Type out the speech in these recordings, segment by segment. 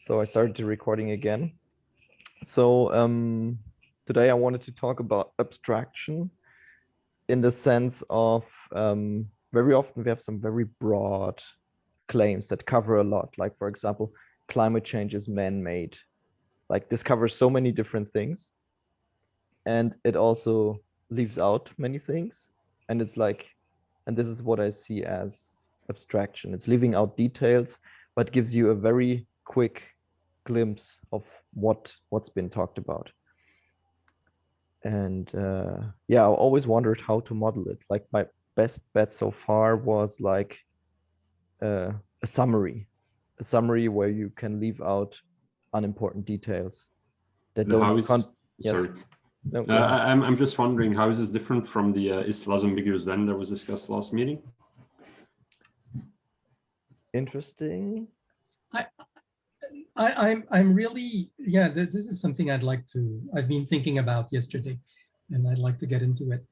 So I started the recording again. So today I wanted to talk about abstraction in the sense of very often we have some very broad claims that cover a lot. Like, for example, climate change is man-made. Like, this covers so many different things. And it also leaves out many things. And it's like, and this is what I see as abstraction. It's leaving out details, but gives you a very quick glimpse of what's been talked about. And yeah, I always wondered how to model it. Like, my best bet so far was like a summary where you can leave out unimportant details that don't. How is, Yes. sorry. No, I'm just wondering, how is this different from the is less ambiguous than that was discussed last meeting? Interesting. I'm really, yeah, this is something I've been thinking about yesterday, and I'd like to get into it.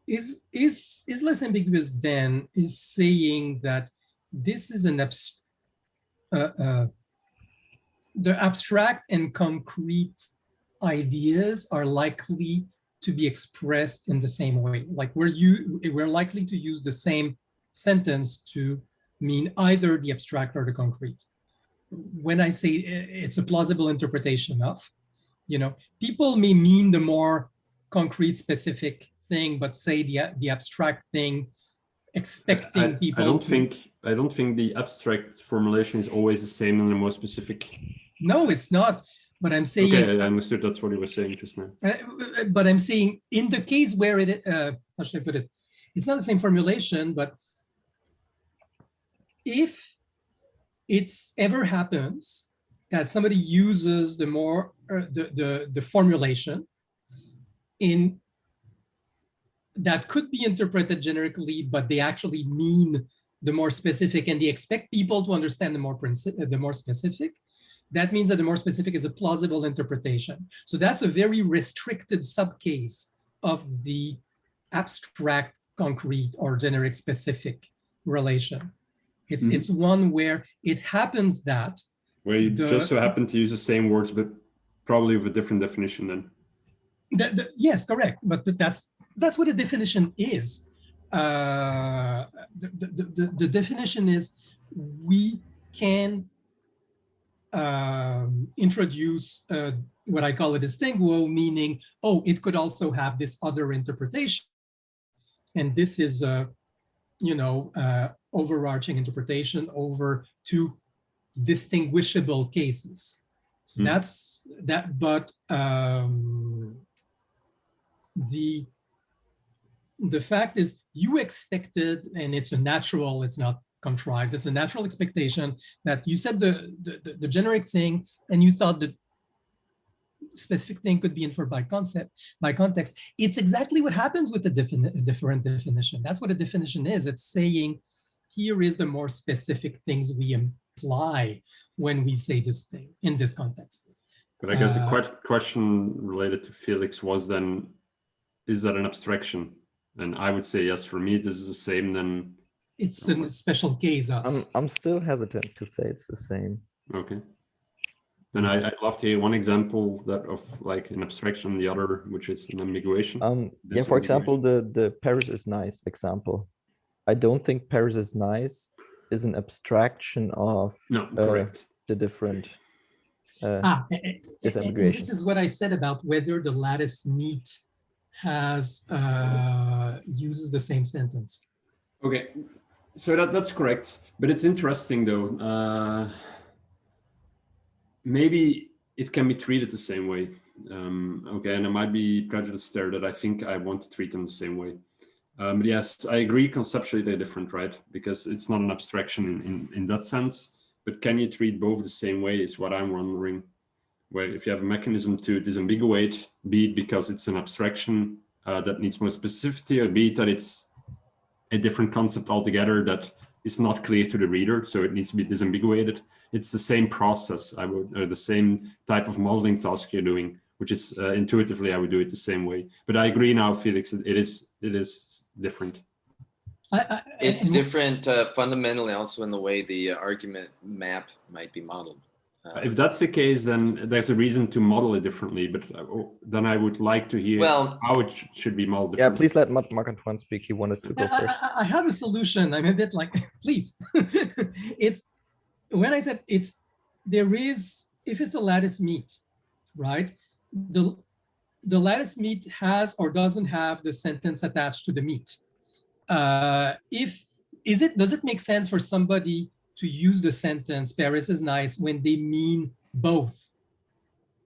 Is less ambiguous than is saying that this is an the abstract and concrete ideas are likely to be expressed in the same way. Like we're likely to use the same sentence to mean either the abstract or the concrete. When I say it's a plausible interpretation of, people may mean the more concrete, specific thing, but say the abstract thing, expecting people. I don't think the abstract formulation is always the same in the more specific. No, it's not. But I'm saying. Okay, I understood that's what you were saying just now. But I'm saying in the case where how should I put it? It's not the same formulation, but if it's ever happens that somebody uses the more the formulation in that could be interpreted generically, but they actually mean the more specific, and they expect people to understand the more specific, that means that the more specific is a plausible interpretation. So that's a very restricted subcase of the abstract, concrete, or generic specific relation. It's one where it happens that where you just so happen to use the same words, but probably with a different definition then. Yes, correct. But that's what a definition is. The definition is we can introduce what I call a distinguo, meaning, it could also have this other interpretation. And this is a, overarching interpretation over two distinguishable cases. So that's that, but the fact is you expected, and it's not contrived, it's a natural expectation that you said the generic thing and you thought the specific thing could be inferred by context. It's exactly what happens with the different definition. That's what a definition is. It's saying here is the more specific things we imply when we say this thing in this context. But I guess the question related to Felix was then, is that an abstraction? And I would say yes. For me, this is the same. Then it's a special case of. I'm still hesitant to say it's the same. Okay. Then I'd love to hear one example that of like an abstraction, the other which is an ambiguation. Yeah, for example, the Paris is nice example. I don't think Paris is nice is an abstraction of correct. The different disambiguation. This is what I said about whether the lattice meet has uses the same sentence. Okay, so that's correct, but it's interesting though. Maybe it can be treated the same way. Okay, and there might be prejudice there that I think I want to treat them the same way. But yes, I agree conceptually they're different, right? Because it's not an abstraction in that sense, but can you treat both the same way is what I'm wondering. Where if you have a mechanism to disambiguate, be it because it's an abstraction that needs more specificity, or be it that it's a different concept altogether that is not clear to the reader, so it needs to be disambiguated. It's the same process, or the same type of modeling task you're doing, which is intuitively I would do it the same way. But I agree now, Felix, it is different. It's different fundamentally also in the way the argument map might be modeled. If that's the case, then there's a reason to model it differently. But then I would like to hear how it should be modeled differently. Yeah, please let Marc-Antoine speak. He wanted to go first. I have a solution. I'm a bit like, please. It's when I said there is, if it's a lattice meet, right? The lattice meet has or doesn't have the sentence attached to the meet. Does it make sense for somebody to use the sentence Paris is nice when they mean both?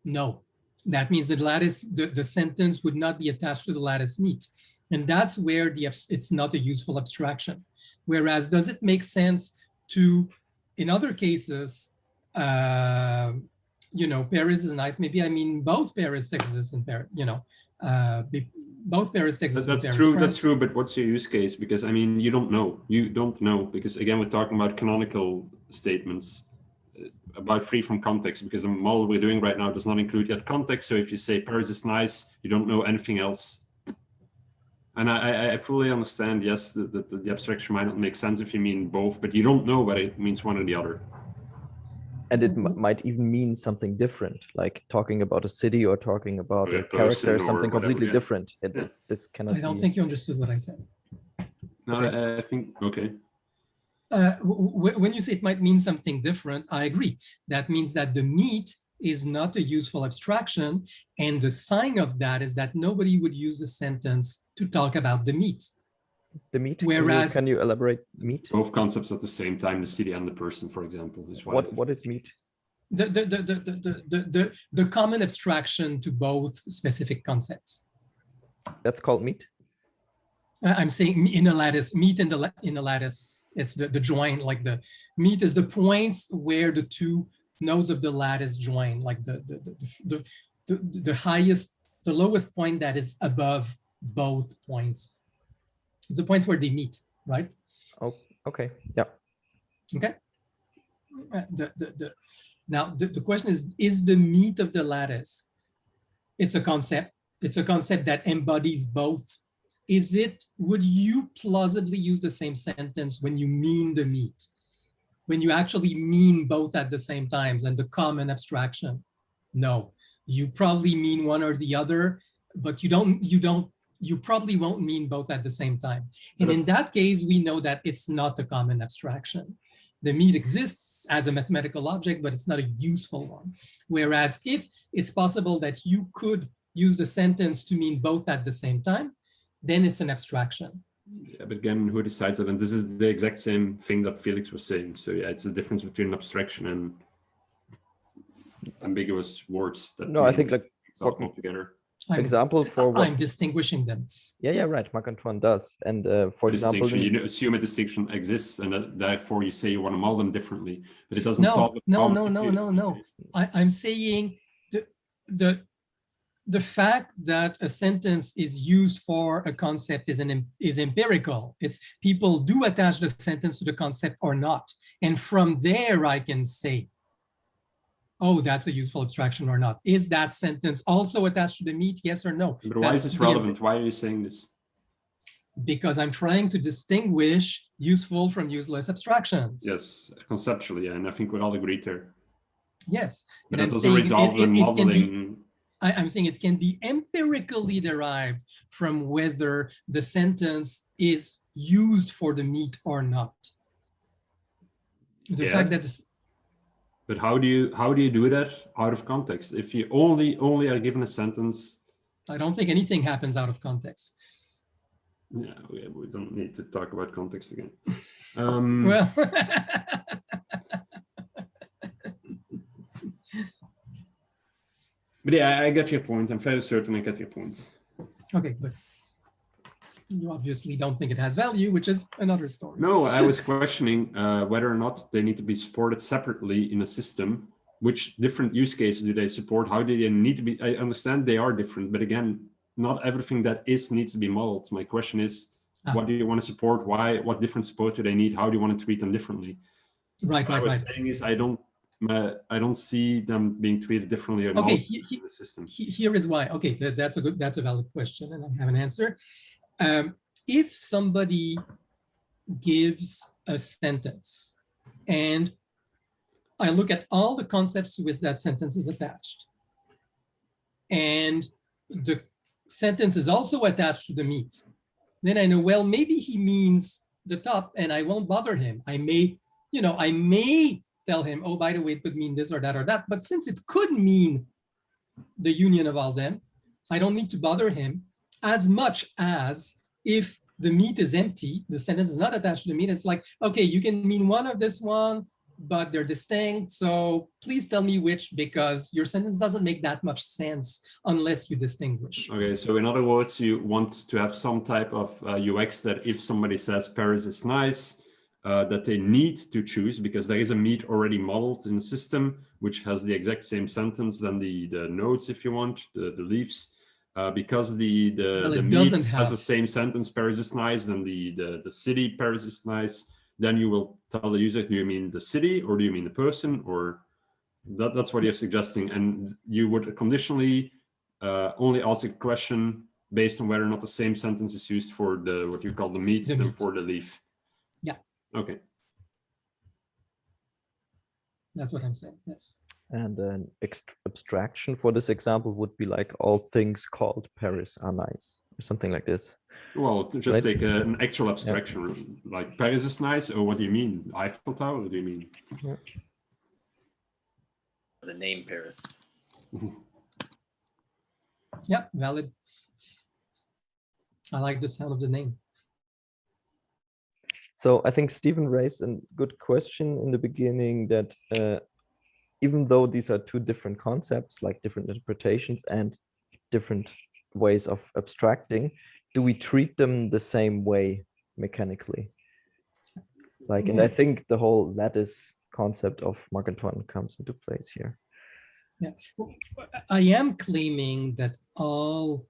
No, that means the sentence would not be attached to the lattice meet, and that's where it's not a useful abstraction. Whereas, does it make sense to, in other cases, Paris is nice. Maybe I mean both Paris exist in Paris. Both Paris exist. That's true. France. That's true. But what's your use case? Because I mean, you don't know. You don't know because again, we're talking about canonical statements about free from context. Because the model we're doing right now does not include yet context. So if you say Paris is nice, you don't know anything else. And I fully understand. Yes, that the abstraction might not make sense if you mean both, but you don't know whether it means one or the other. And it might even mean something different, like talking about a city or talking about a character, or something completely different. This cannot. I don't think you understood what I said. No, okay. I think, okay. When you say it might mean something different, I agree. That means that the meet is not a useful abstraction. And the sign of that is that nobody would use the sentence to talk about the meet. The meet. Whereas, can you elaborate meet? Both concepts at the same time, the city and the person, for example, is what is meet? The common abstraction to both specific concepts. That's called meet. I'm saying in a lattice, meet in the lattice. It's the join. Like the meet is the points where the two nodes of the lattice join. Like the highest, the lowest point that is above both points. It's the points where they meet, right? Oh, okay. Yeah. Okay. Now the question is the meet of the lattice? It's a concept. It's a concept that embodies both. Would you plausibly use the same sentence when you mean the meet? When you actually mean both at the same times and the common abstraction? No, you probably mean one or the other, but you probably won't mean both at the same time. And in that case, we know that it's not a common abstraction. The meet exists as a mathematical object, but it's not a useful one. Whereas if it's possible that you could use the sentence to mean both at the same time, then it's an abstraction. Yeah, but again, who decides that? And this is the exact same thing that Felix was saying. So yeah, it's the difference between abstraction and ambiguous words. That no, I think like all together. Example for what? I'm distinguishing them. Yeah, right. Marc-Antoine does. And for example, you assume a distinction exists, and therefore you say you want to model them differently, but it doesn't solve the problem. No. I'm saying the fact that a sentence is used for a concept is empirical. It's people do attach the sentence to the concept or not, and from there I can say, oh, that's a useful abstraction or not. Is that sentence also attached to the meet? Yes or no? But why is this relevant? Why are you saying this? Because I'm trying to distinguish useful from useless abstractions. Yes, conceptually, and I think we all agree there. Yes. But that doesn't resolve the modeling. I'm saying it can be empirically derived from whether the sentence is used for the meet or not. The fact that this. But how do you do that out of context? If you only are given a sentence, I don't think anything happens out of context. Yeah, we don't need to talk about context again. Well, but yeah, I get your point. I'm fairly certain I get your points. Okay, but you obviously don't think it has value, which is another story. No, I was questioning whether or not they need to be supported separately in a system. Which different use cases do they support? How do they need to be? I understand they are different, but again, not everything that is needs to be modeled. My question is, what do you want to support? Why? What different support do they need? How do you want to treat them differently? Right. What I was saying is, I don't see them being treated differently. Okay, in the system. Here is why. Okay, that's a valid question, and I have an answer. If somebody gives a sentence, and I look at all the concepts to which that sentence is attached, and the sentence is also attached to the meat, then I know, well, maybe he means the top, and I won't bother him. I may, I may tell him, oh, by the way, it could mean this or that or that. But since it could mean the union of all them, I don't need to bother him as much as if the meat is empty, the sentence is not attached to the meat. It's like, okay, you can mean one of this one, but they're distinct. So please tell me which, because your sentence doesn't make that much sense unless you distinguish. Okay, so in other words, you want to have some type of UX that if somebody says Paris is nice, that they need to choose, because there is a meat already modeled in the system, which has the exact same sentence than the nodes, if you want, the leaves. Because the meat has the same sentence, Paris is nice, then the city, Paris is nice, then you will tell the user, do you mean the city or do you mean the person? Or that's what you're suggesting. And you would conditionally only ask a question based on whether or not the same sentence is used for what you call the meat than for the leaf. Yeah. Okay. That's what I'm saying, yes. And an abstraction for this example would be like all things called Paris are nice, or something like this. Well, just right? take an actual abstraction, like Paris is nice, or what do you mean? Eiffel Tower, what do you mean? Yeah. The name Paris. Yeah, valid. I like the sound of the name. So I think Stephen raised a good question in the beginning that even though these are two different concepts, like different interpretations and different ways of abstracting, do we treat them the same way mechanically? Like, and I think the whole lattice concept of Marc-Antoine comes into place here. Yeah, I am claiming that all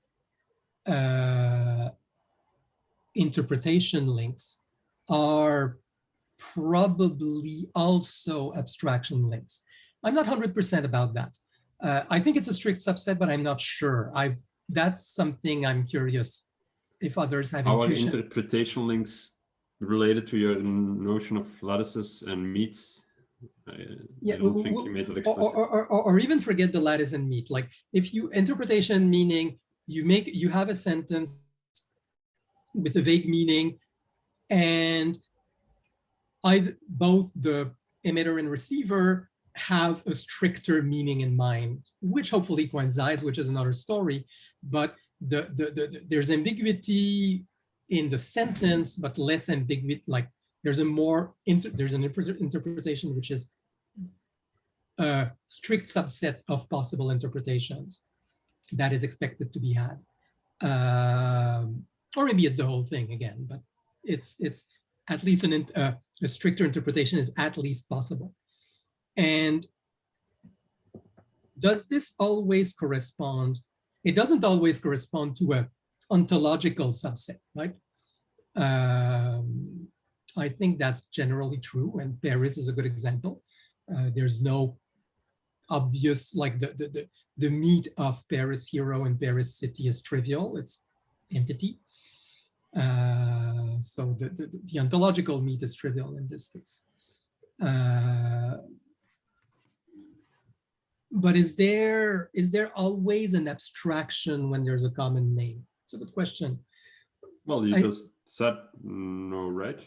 interpretation links are probably also abstraction links. I'm not 100% about that. I think it's a strict subset, but I'm not sure. That's something I'm curious if others have intuition. Our interpretation links related to your notion of lattices and meats. I don't think you made that explicit. Or even forget the lattice and meat. Like if you interpretation meaning you have a sentence with a vague meaning, and both the emitter and receiver have a stricter meaning in mind, which hopefully coincides, which is another story. But there's ambiguity in the sentence, but less ambiguity. Like there's there's an interpretation which is a strict subset of possible interpretations that is expected to be had, or maybe it's the whole thing again. But it's at least a stricter interpretation is at least possible. And does this always correspond? It doesn't always correspond to a ontological subset, right? I think that's generally true, and Paris is a good example. There's no obvious, like the meat of Paris hero and Paris city is trivial, it's entity. So the ontological meat is trivial in this case. But is there always an abstraction when there's a common name? It's a good question. Well, you just said no, right?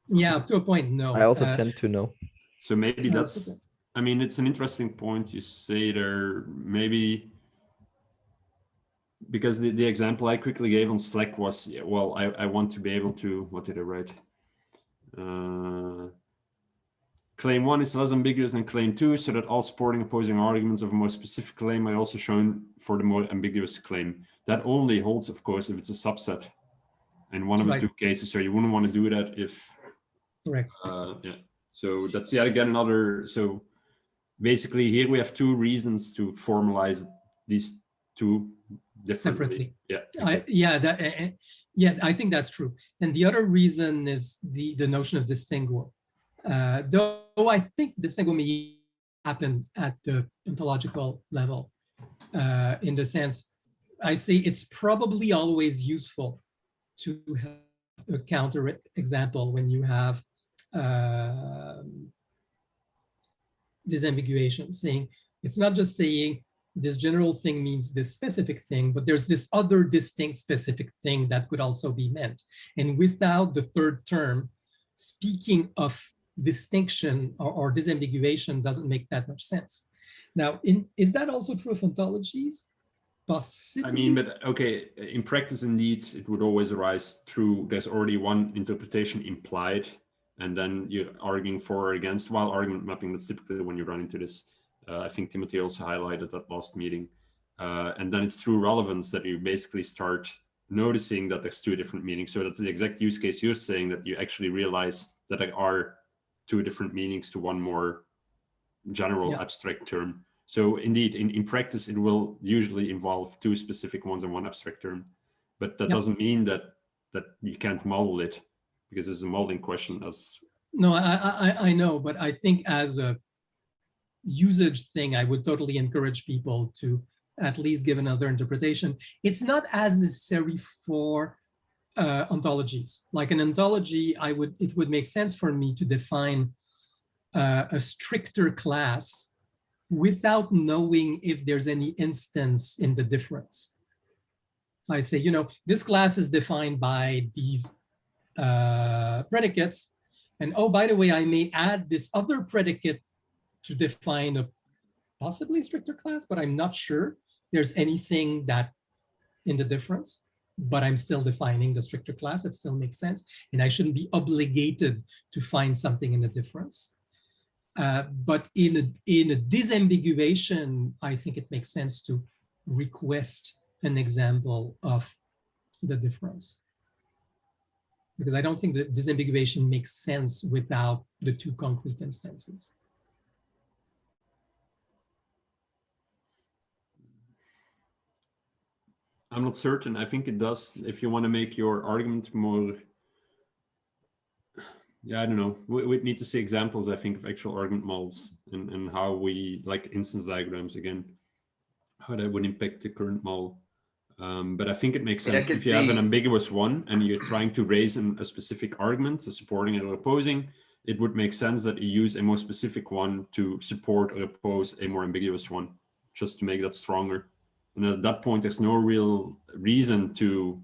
Yeah, up to a point, no. I also tend to know. So maybe that's, I mean, it's an interesting point you say there, maybe, because the example I quickly gave on Slack was, well, I want to be able to, what did I write? Claim 1 is less ambiguous than claim 2, so that all supporting opposing arguments of a more specific claim are also shown for the more ambiguous claim. That only holds, of course, if it's a subset. In one of the two cases, so you wouldn't want to do that if... Correct. Yeah. So that's yet again another... So basically here we have two reasons to formalize these two differently. Separately. Yeah. Exactly. I think that's true. And the other reason is the notion of distinguo. Though I think distinguo may happen at the ontological level, in the sense, I say it's probably always useful to have a counter example when you have disambiguation, saying it's not just saying this general thing means this specific thing, but there's this other distinct specific thing that could also be meant. And without the third term, speaking of distinction or disambiguation doesn't make that much sense. Now, is that also true of ontologies? Possibly. I mean, but okay, in practice, indeed, it would always arise through, there's already one interpretation implied, and then you're arguing for or against, while argument mapping, that's typically when you run into this. I think Timothy also highlighted that last meeting. And then it's through relevance that you basically start noticing that there's two different meanings. So that's the exact use case you're saying, that you actually realize that there are two different meanings to one more general abstract term. So indeed, in practice, it will usually involve two specific ones and one abstract term. But that doesn't mean that you can't model it, because it's a modeling question. As no, I know, but I think as a usage thing, I would totally encourage people to at least give another interpretation. It's not as necessary for ontologies. Like an ontology, it would make sense for me to define a stricter class without knowing if there's any instance in the difference. I say, you know, this class is defined by these predicates, and oh, by the way, I may add this other predicate to define a possibly stricter class, but I'm not sure there's anything that in the difference, but I'm still defining the stricter class. It still makes sense, and I shouldn't be obligated to find something in the difference. But in a disambiguation, I think it makes sense to request an example of the difference, because I don't think that disambiguation makes sense without the two concrete instances. I'm not certain. I think it does. If you want to make your argument more, yeah, I don't know. We'd need to see examples, I think, of actual argument models and how we, like instance diagrams again, how that would impact the current model. But I think it makes sense if you have an ambiguous one and you're trying to raise a specific argument, so supporting it or opposing, it would make sense that you use a more specific one to support or oppose a more ambiguous one, just to make that stronger. And at that point, there's no real reason to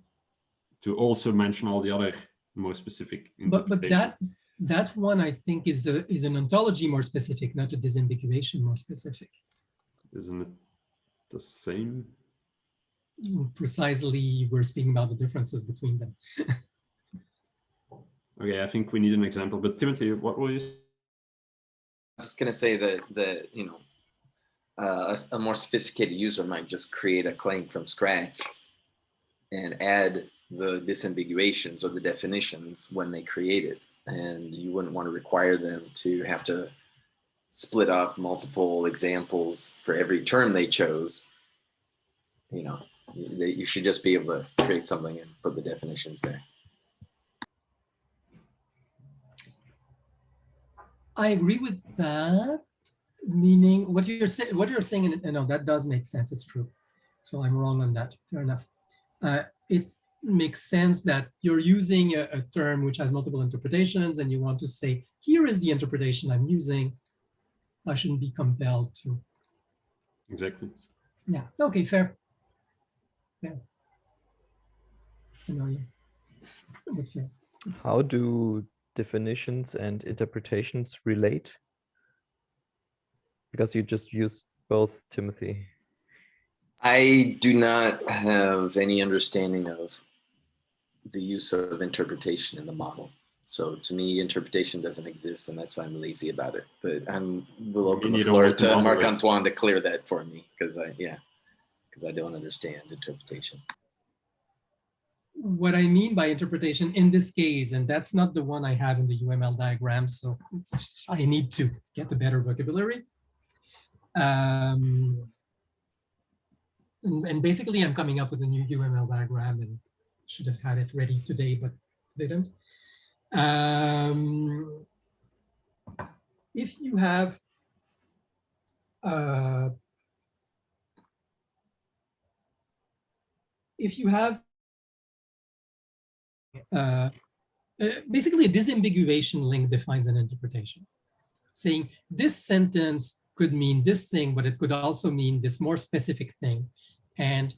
also mention all the other more specific interpretations. But that one, I think, is an ontology more specific, not a disambiguation more specific. Isn't it the same? Precisely, we're speaking about the differences between them. Okay, I think we need an example. But Timothy, what will you say? I was going to say that you know, a more sophisticated user might just create a claim from scratch and add the disambiguations or the definitions when they create it. And you wouldn't want to require them to have to split off multiple examples for every term they chose. You know, you should just be able to create something and put the definitions there. I agree with that. Meaning, what you're saying, and no, that does make sense. It's true. So I'm wrong on that. Fair enough. It makes sense that you're using a term which has multiple interpretations, and you want to say, here is the interpretation I'm using. I shouldn't be compelled to. Exactly. Yeah. Okay. Fair. Fair. I know you. But fair. How do definitions and interpretations relate? Because you just used both, Timothy. I do not have any understanding of the use of interpretation in the model. So to me, interpretation doesn't exist, and that's why I'm lazy about it. But we'll open the floor to Marc-Antoine to clear that for me, because I don't understand interpretation. What I mean by interpretation in this case, and that's not the one I have in the UML diagram, so I need to get a better vocabulary. And basically, I'm coming up with a new UML diagram and should have had it ready today, but didn't. If you have basically a disambiguation link defines an interpretation, saying this sentence could mean this thing, but it could also mean this more specific thing. And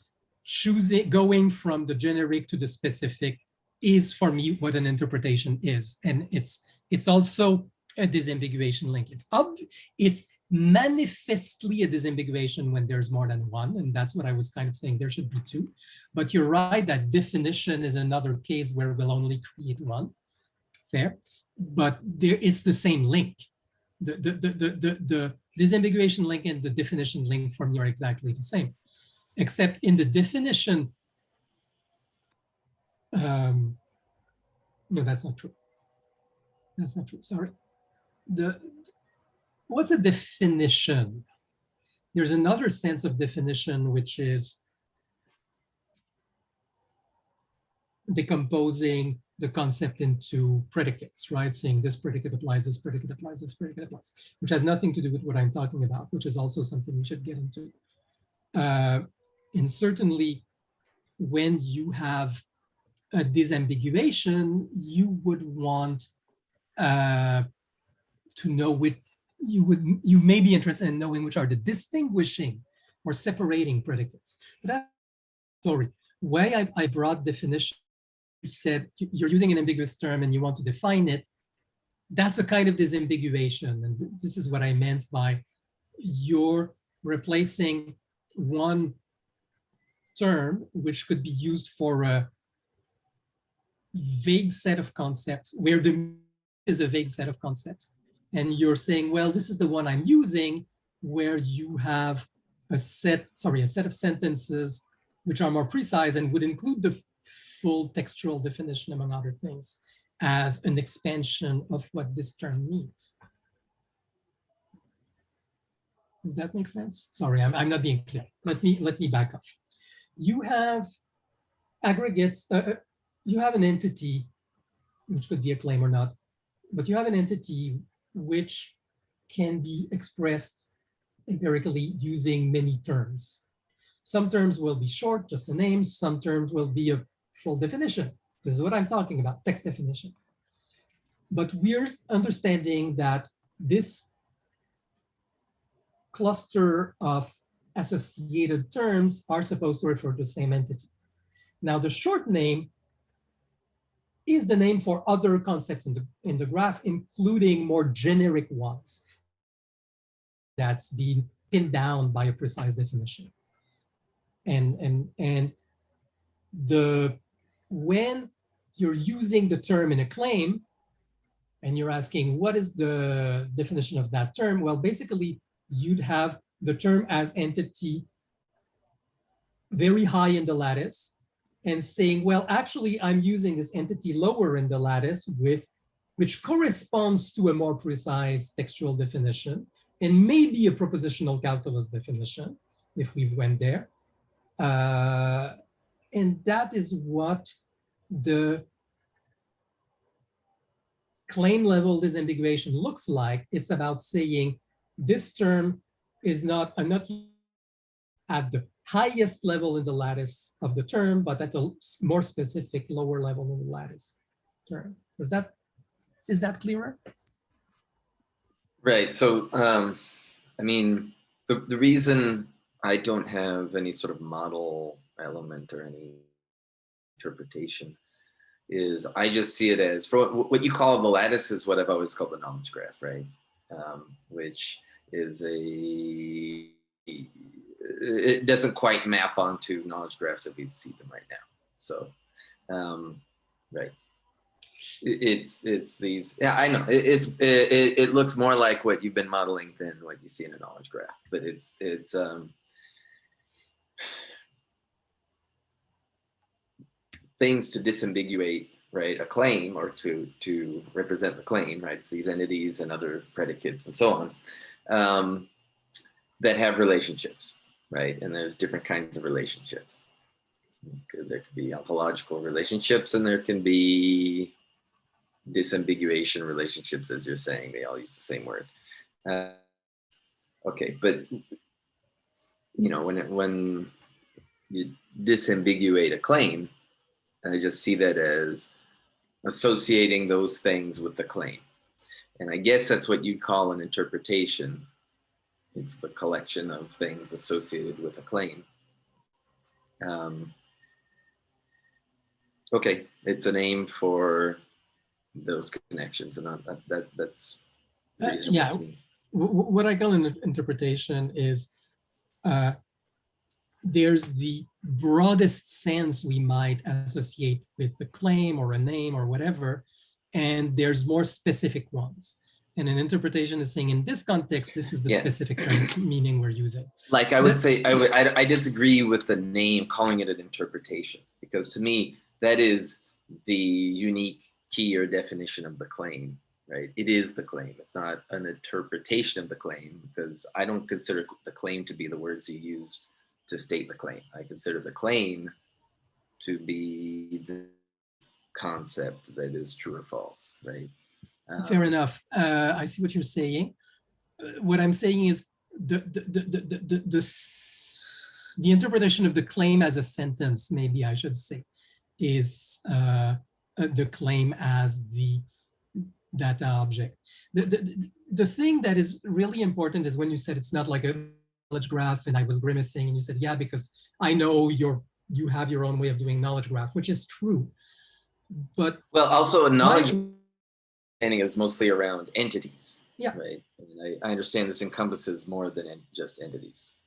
going from the generic to the specific is, for me, what an interpretation is. And it's also a disambiguation link. It's manifestly a disambiguation when there's more than one, and that's what I was kind of saying, there should be two. But you're right that definition is another case where we'll only create one. Fair, but it's the same link. The disambiguation link and the definition link for me are exactly the same, except in the definition, no, that's not true. That's not true, sorry. What's a definition? There's another sense of definition, which is decomposing the concept into predicates, right? Saying this predicate applies, this predicate applies, this predicate applies, which has nothing to do with what I'm talking about, which is also something we should get into. And certainly when you have a disambiguation, you would want to know which, you may be interested in knowing which are the distinguishing or separating predicates. But that's the story. Why I brought definition, you said you're using an ambiguous term and you want to define it. That's a kind of disambiguation. And this is what I meant by you're replacing one term, which could be used for a vague set of concepts, where the is a vague set of concepts. And you're saying, well, this is the one I'm using, where you have a set of sentences which are more precise and would include the full textual definition, among other things, as an expansion of what this term means. Does that make sense? Sorry, I'm not being clear. Let me back up. You have aggregates, you have an entity, which could be a claim or not, but you have an entity which can be expressed empirically using many terms. Some terms will be short, just a name. Some terms will be a full definition. This is what I'm talking about, text definition. But we're understanding that this cluster of associated terms are supposed to refer to the same entity. Now, the short name is the name for other concepts in the graph, including more generic ones that's being pinned down by a precise definition. And when you're using the term in a claim and you're asking what is the definition of that term, well, basically you'd have the term as entity very high in the lattice and saying, well, actually I'm using this entity lower in the lattice which corresponds to a more precise textual definition and maybe a propositional calculus definition if we went there. And that is what the claim level disambiguation looks like. It's about saying this term is not, I'm not at the highest level in the lattice of the term, but at a more specific lower level in the lattice term. Is that clearer? Right. So, I mean, the reason I don't have any sort of model element or any interpretation is I just see it as, for what you call the lattice is what I've always called the knowledge graph, right? Which is it doesn't quite map onto knowledge graphs as we see them right now. So, right. It's these, yeah, I know it looks more like what you've been modeling than what you see in a knowledge graph, but it's things to disambiguate, right, a claim, or to represent the claim, right? It's these entities and other predicates and so on that have relationships, right? And there's different kinds of relationships. There could be ontological relationships and there can be disambiguation relationships, as you're saying. They all use the same word. Okay, but you know, when you disambiguate a claim, I just see that as associating those things with the claim. And I guess that's what you'd call an interpretation. It's the collection of things associated with a claim. Okay, it's a name for those connections, and that's reasonable Yeah. to me. What I call an interpretation is there's the broadest sense we might associate with the claim or a name or whatever, and there's more specific ones. And an interpretation is saying, in this context, this is the specific meaning we're using. Like I would say, I disagree with the name, calling it an interpretation, because to me, that is the unique key or definition of the claim, right? It is the claim. It's not an interpretation of the claim, because I don't consider the claim to be the words you used to state the claim. I consider the claim to be the concept that is true or false, right? Fair enough. I see what you're saying. What I'm saying is the interpretation of the claim as a sentence, maybe I should say, is the claim as the data object. The thing that is really important is when you said it's not like a knowledge graph, and I was grimacing, and you said, yeah, because I know you have your own way of doing knowledge graph, which is true. But well, also a knowledge understanding is mostly around entities. Yeah. Right. And I understand this encompasses more than just entities.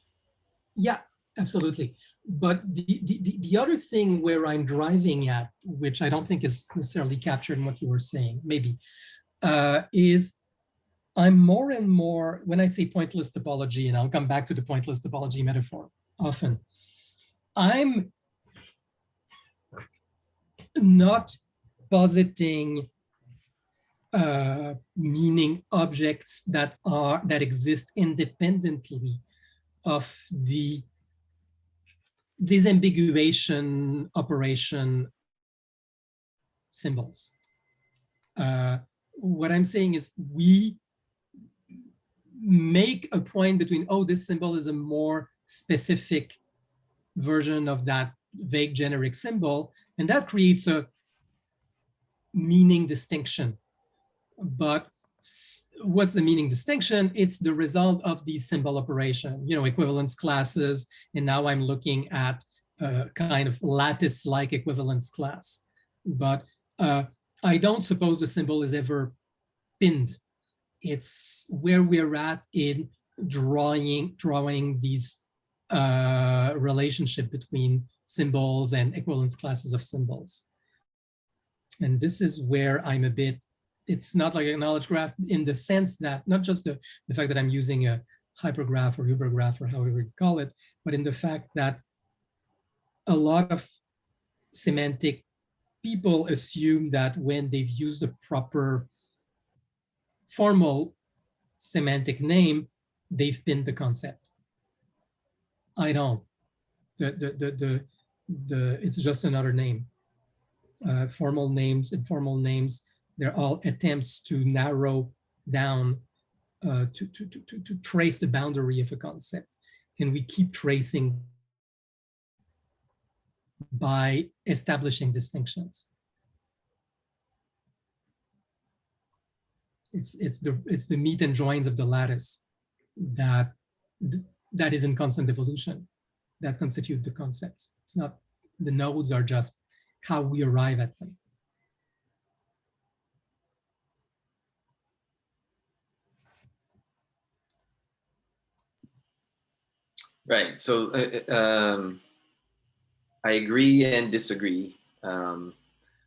Yeah, absolutely. But the other thing where I'm driving at, which I don't think is necessarily captured in what you were saying, maybe, is I'm more and more, when I say pointless topology, and I'll come back to the pointless topology metaphor often, I'm not positing meaning objects that exist independently of the disambiguation operation symbols. What I'm saying is we make a point between, oh, this symbol is a more specific version of that vague generic symbol, and that creates a meaning distinction. But what's the meaning distinction? It's the result of the symbol operation, equivalence classes. And now I'm looking at a kind of lattice-like equivalence class. But I don't suppose the symbol is ever pinned. It's where we're at in drawing these relationship between symbols and equivalence classes of symbols. And this is where I'm a bit, it's not like a knowledge graph in the sense that, not just the fact that I'm using a hypergraph or ubergraph or however you call it, but in the fact that a lot of semantic people assume that when they've used a proper formal semantic name, they've pinned the concept. I don't. It's just another name. Formal names, informal names, they're all attempts to narrow down, to trace the boundary of a concept. And we keep tracing by establishing distinctions. It's the meat and joins of the lattice that is in constant evolution, that constitute the concepts. It's not, the nodes are just how we arrive at them. Right. So I agree and disagree.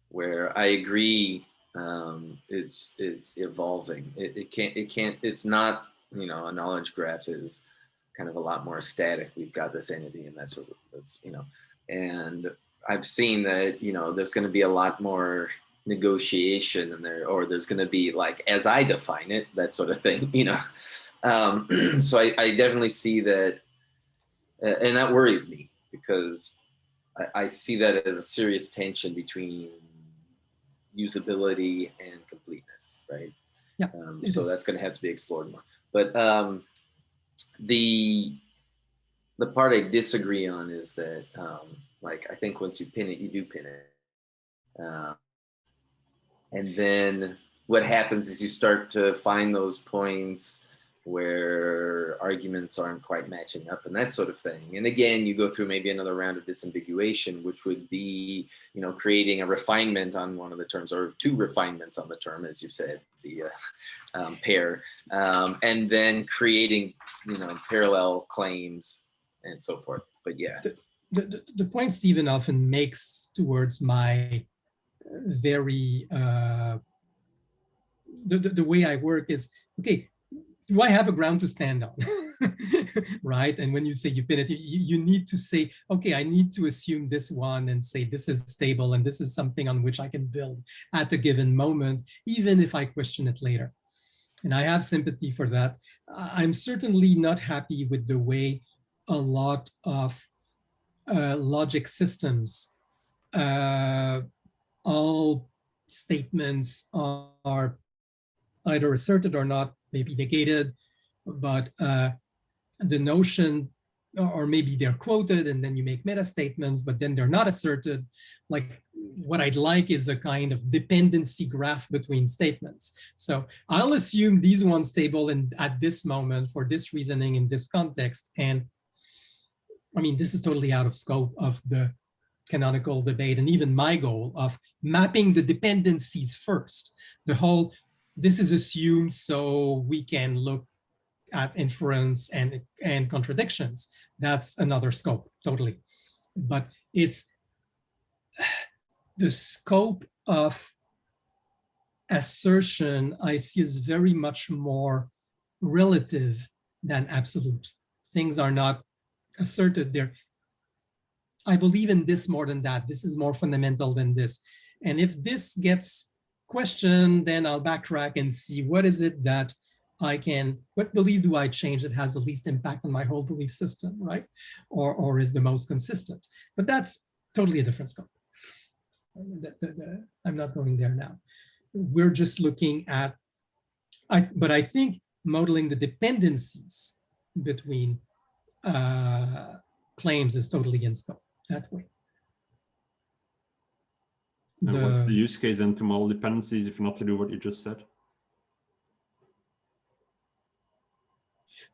Where I agree, it's evolving. It's not, a knowledge graph is kind of a lot more static. We've got this entity, and that's and I've seen that, there's going to be a lot more negotiation in there, or there's going to be, like, as I define it, that sort of thing, So I definitely see that, and that worries me, because I see that as a serious tension between usability and completeness, right? Yeah. So that's going to have to be explored more. But the part I disagree on is that, like, I think once you pin it, you do pin it. And then what happens is you start to find those points where arguments aren't quite matching up and that sort of thing. And again, you go through maybe another round of disambiguation, which would be, you know, creating a refinement on one of the terms, or two refinements on the term, as you said, the pair, and then creating, you know, parallel claims and so forth. But yeah. The point Stephen often makes towards my very, the way I work is, okay, do I have a ground to stand on? Right? And when you say ubiquity, you need to say, okay, I need to assume this one and say this is stable and this is something on which I can build at a given moment, even if I question it later. And I have sympathy for that. I'm certainly not happy with the way a lot of logic systems, all statements are either asserted or not, maybe negated, but the notion, or maybe they're quoted and then you make meta statements, but then they're not asserted. Like what I'd like is a kind of dependency graph between statements. So I'll assume these ones stable and at this moment for this reasoning in this context. And I mean, this is totally out of scope of the canonical debate and even my goal of mapping the dependencies first. The whole, this is assumed so we can look at inference and contradictions. That's another scope, totally. But it's the scope of assertion I see is very much more relative than absolute. Things are not asserted there. I believe in this more than that. This is more fundamental than this. And if this gets questioned, then I'll backtrack and see what is it that I can, what belief do I change that has the least impact on my whole belief system, right? Or is the most consistent. But that's totally a different scope. I'm not going there now. We're just looking at, but I think modeling the dependencies between claims is totally in scope that way. And what's the use case then to model dependencies if not to do what you just said?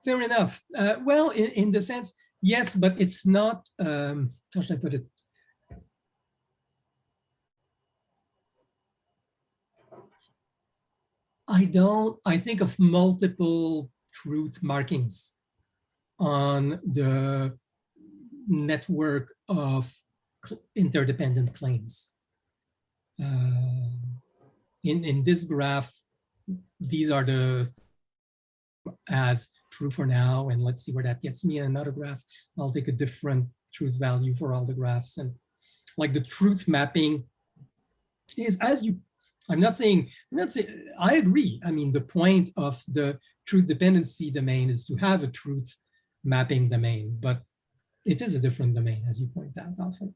Fair enough. Well, in the sense, yes, but it's not, how should I put it? I think of multiple truth markings on the network of interdependent claims. In this graph, these are the as true for now, and let's see where that gets me. In another graph, I'll take a different truth value for all the graphs. And like the truth mapping is, as you, I'm not saying, I agree. I mean, the point of the truth dependency domain is to have a truth mapping domain, but it is a different domain, as you point out often.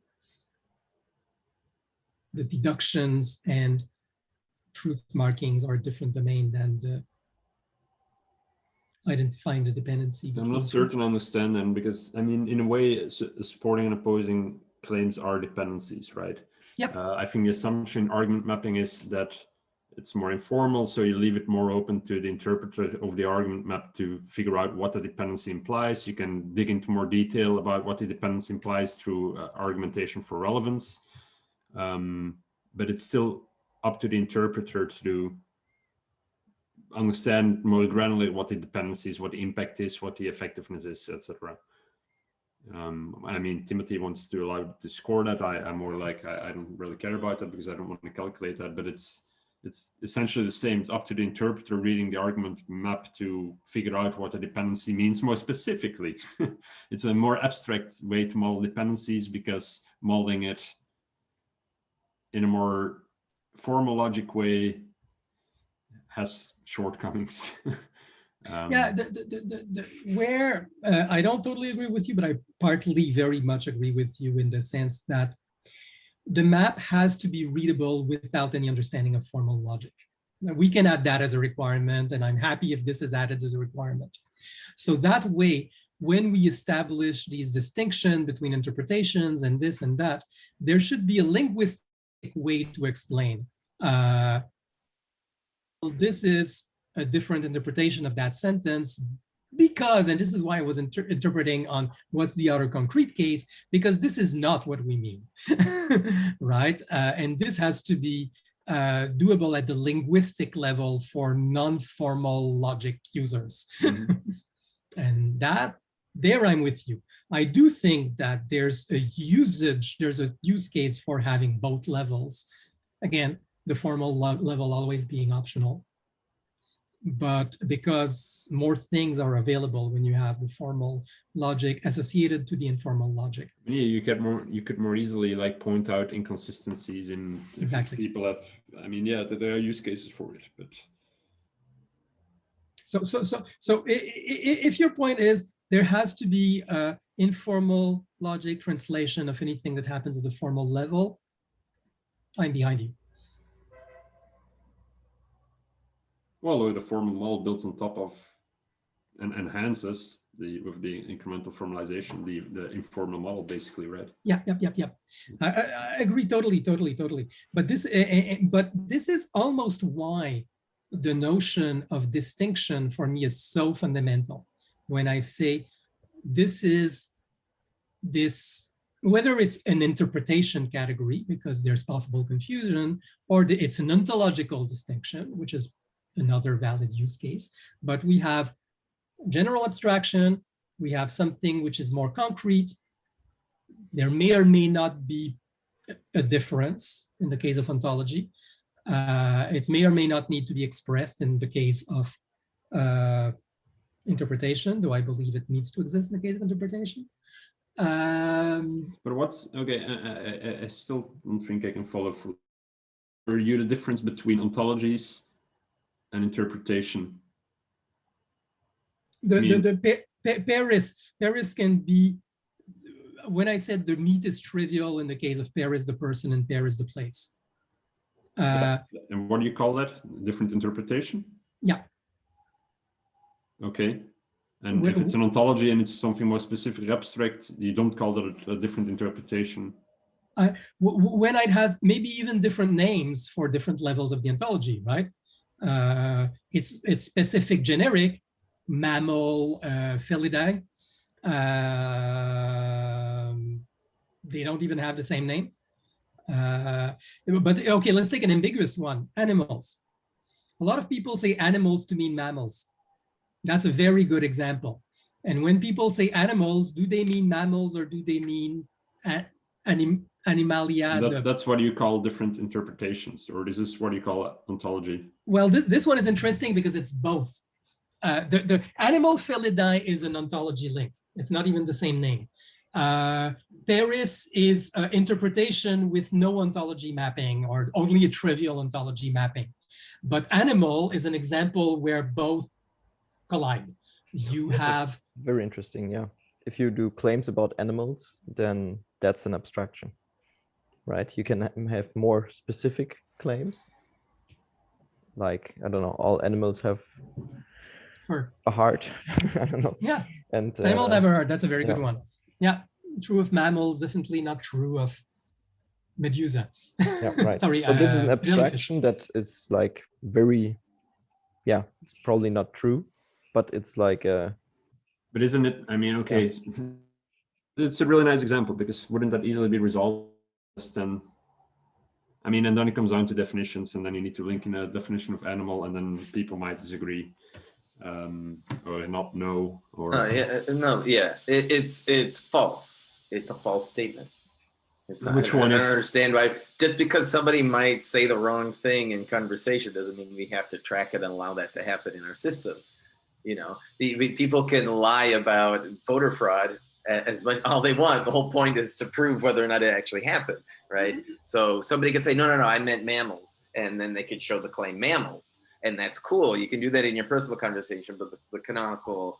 The deductions and truth markings are a different domain than the identifying the dependency. I'm not certain I understand them, because I mean, in a way, supporting and opposing claims are dependencies, right? Yep. I think the assumption in argument mapping is that it's more informal, so you leave it more open to the interpreter of the argument map to figure out what the dependency implies. You can dig into more detail about what the dependency implies through argumentation for relevance. But it's still up to the interpreter to understand more granularly what the dependency is, what the impact is, what the effectiveness is, etc. I mean, Timothy wants to allow to score that. I'm more like, I don't really care about that because I don't want to calculate that, but it's essentially the same. It's up to the interpreter reading the argument map to figure out what the dependency means more specifically. It's a more abstract way to model dependencies, because modeling it in a more formal logic way has shortcomings. Yeah, where I don't totally agree with you, but I partly very much agree with you in the sense that the map has to be readable without any understanding of formal logic. We can add that as a requirement, and I'm happy if this is added as a requirement. So that way, when we establish these distinctions between interpretations and this and that, there should be a linguistic way to explain This is a different interpretation of that sentence because, and this is why I was interpreting on what's the other concrete case, because this is not what we mean, right? And this has to be doable at the linguistic level for non-formal logic users. Mm-hmm. And that, there I'm with you. I do think that there's a use case for having both levels. Again, the formal level always being optional. But because more things are available when you have the formal logic associated to the informal logic. Yeah, you could more easily like point out inconsistencies in Exactly. People have, I mean, yeah, there are use cases for it, but. So if your point is there has to be informal logic translation of anything that happens at the formal level, I'm behind you. Well, the formal model built on top of and enhances with the incremental formalization, the informal model basically, right? Yeah. I agree totally. But this is almost why the notion of distinction for me is so fundamental. When I say this, whether it's an interpretation category because there's possible confusion, or it's an ontological distinction, which is another valid use case, but we have general abstraction, we have something which is more concrete. There may or may not be a difference in the case of ontology. It may or may not need to be expressed in the case of interpretation, though I believe it needs to exist in the case of interpretation. But what's, okay, I still don't think I can follow through. For you, the difference between ontologies and interpretation? Paris can be, when I said the meat is trivial in the case of Paris the person and Paris the place. And what do you call that? Different interpretation? Yeah. Okay. And if it's an ontology and it's something more specific, abstract, you don't call that a different interpretation? When I'd have maybe even different names for different levels of the ontology, right? It's specific, generic, mammal, Felidae. They don't even have the same name. But okay, let's take an ambiguous one, animals. A lot of people say animals to mean mammals. That's a very good example. And when people say animals, do they mean mammals or do they mean animalia? That's what you call different interpretations, or is this what you call ontology? Well, this one is interesting because it's both. The animal Felidae is an ontology link. It's not even the same name. Paris is interpretation with no ontology mapping or only a trivial ontology mapping. But animal is an example where both collide. You have very interesting, yeah. If you do claims about animals, then that's an abstraction, right? You can have more specific claims. Like, I don't know, all animals have a heart. I don't know. Yeah, and animals have a heart. That's a very good one. Yeah, true of mammals, definitely not true of Medusa. Yeah, right. Sorry. So this is an abstraction that is like very, yeah, it's probably not true, but it's like a. But isn't it? I mean, okay, yeah. It's a really nice example because wouldn't that easily be resolved? Then, I mean, and then it comes down to definitions, and then you need to link in a definition of animal, and then people might disagree. Or not know, or it's false. It's a false statement. It's not, Which one I is? don't understand why. Just because somebody might say the wrong thing in conversation doesn't mean we have to track it and allow that to happen in our system. You know, people can lie about voter fraud as much all they want. The whole point is to prove whether or not it actually happened, right? Mm-hmm. So somebody could say, no, I meant mammals, and then they could show the claim mammals. And that's cool. You can do that in your personal conversation, but the canonical